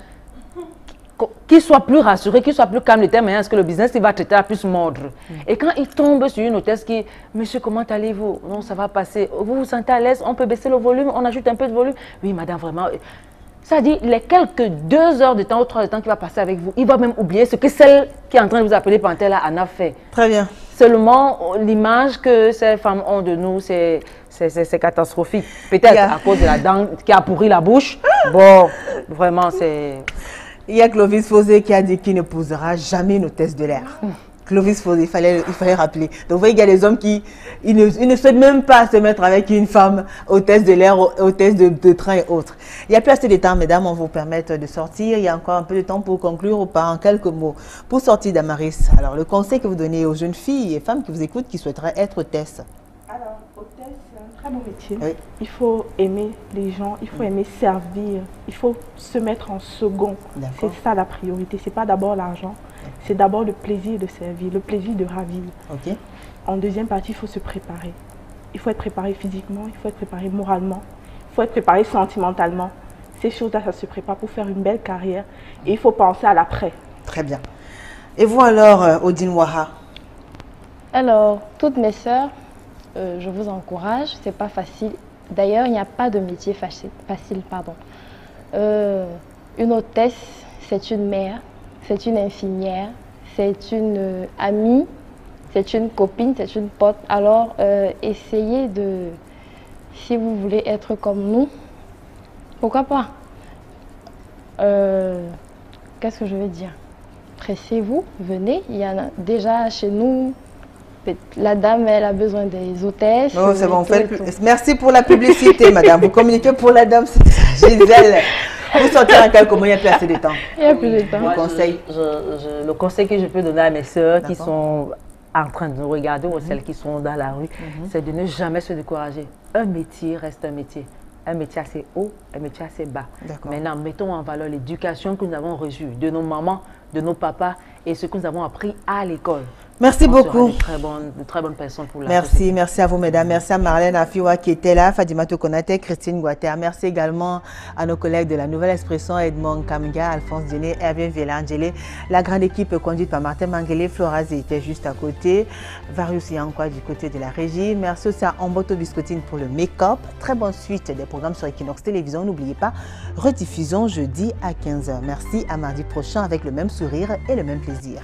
qu'il soit plus rassuré, qu'il soit plus calme, de telle manière que le business il va traiter à plus mordre. Et quand il tombe sur une hôtesse qui, monsieur, comment allez-vous? Non, ça va passer. Vous vous sentez à l'aise? On peut baisser le volume? On ajoute un peu de volume? Oui, madame, vraiment. Ça dit, les quelques 2 heures de temps ou 3 heures de temps qu'il va passer avec vous, il va même oublier ce que celle qui est en train de vous appeler panthère là en a fait. Très bien. Seulement, l'image que ces femmes ont de nous, c'est catastrophique. Peut-être à cause de la dent qui a pourri la bouche. Bon, vraiment, c'est... Il y a Clovis Fosé qui a dit qu'il ne posera jamais une hôtesse de l'air. Clovis Fosé, il fallait rappeler. Donc vous voyez qu'il y a des hommes qui ne souhaitent même pas se mettre avec une femme hôtesse de l'air, hôtesse de train et autres. Il n'y a plus assez de temps, mesdames, on vous permettre de sortir. Il y a encore un peu de temps pour conclure ou pas en quelques mots. Pour sortir d'Amaris, alors le conseil que vous donnez aux jeunes filles et femmes qui vous écoutent qui souhaiteraient être hôtesse. Alors, hôtesse, c'est un très bon métier. Oui. Il faut aimer les gens, il faut aimer servir, il faut se mettre en second. C'est ça la priorité, ce n'est pas d'abord l'argent, c'est d'abord le plaisir de servir, le plaisir de ravir. Okay. En deuxième partie, il faut se préparer. Il faut être préparé physiquement, il faut être préparé moralement, il faut être préparé sentimentalement. Ces choses-là, ça se prépare pour faire une belle carrière et il faut penser à l'après. Très bien. Et vous alors, Odine Waha? Alors, toutes mes sœurs, je vous encourage, c'est pas facile. D'ailleurs, il n'y a pas de métier facile. Une hôtesse, c'est une mère, c'est une infirmière, c'est une amie, c'est une copine, c'est une pote. Alors, essayez de, si vous voulez être comme nous, pourquoi pas? Qu'est-ce que je vais dire? Pressez-vous, venez. Il y en a déjà chez nous. La dame, elle a besoin des hôtesses. Non, c'est bon. Merci pour la publicité, madame. Vous communiquez pour la dame, Gisèle. Vous sortir en quelques mots, il n'y a plus assez de temps. Il n'y a plus de temps. Moi, le conseil que je peux donner à mes sœurs qui sont en train de nous regarder ou celles qui sont dans la rue, c'est de ne jamais se décourager. Un métier reste un métier. Un métier assez haut, un métier assez bas. Maintenant, mettons en valeur l'éducation que nous avons reçue de nos mamans, de nos papas et ce que nous avons appris à l'école. Merci beaucoup. De très bonnes personnes pour la société. Merci à vous, mesdames. Merci à Marlène Afiwa qui était là, Fadimatou Konate, Christine Guater. Merci également à nos collègues de la Nouvelle Expression, Edmond Kamga, Alphonse Diené, Hervé Vélangélé. La grande équipe conduite par Martin Manguele, Florazi était juste à côté, Varius Yankwa du côté de la régie. Merci aussi à Amboto Biscotine pour le make-up. Très bonne suite des programmes sur Equinox Télévision. N'oubliez pas, rediffusion jeudi à 15h. Merci, à mardi prochain avec le même sourire et le même plaisir.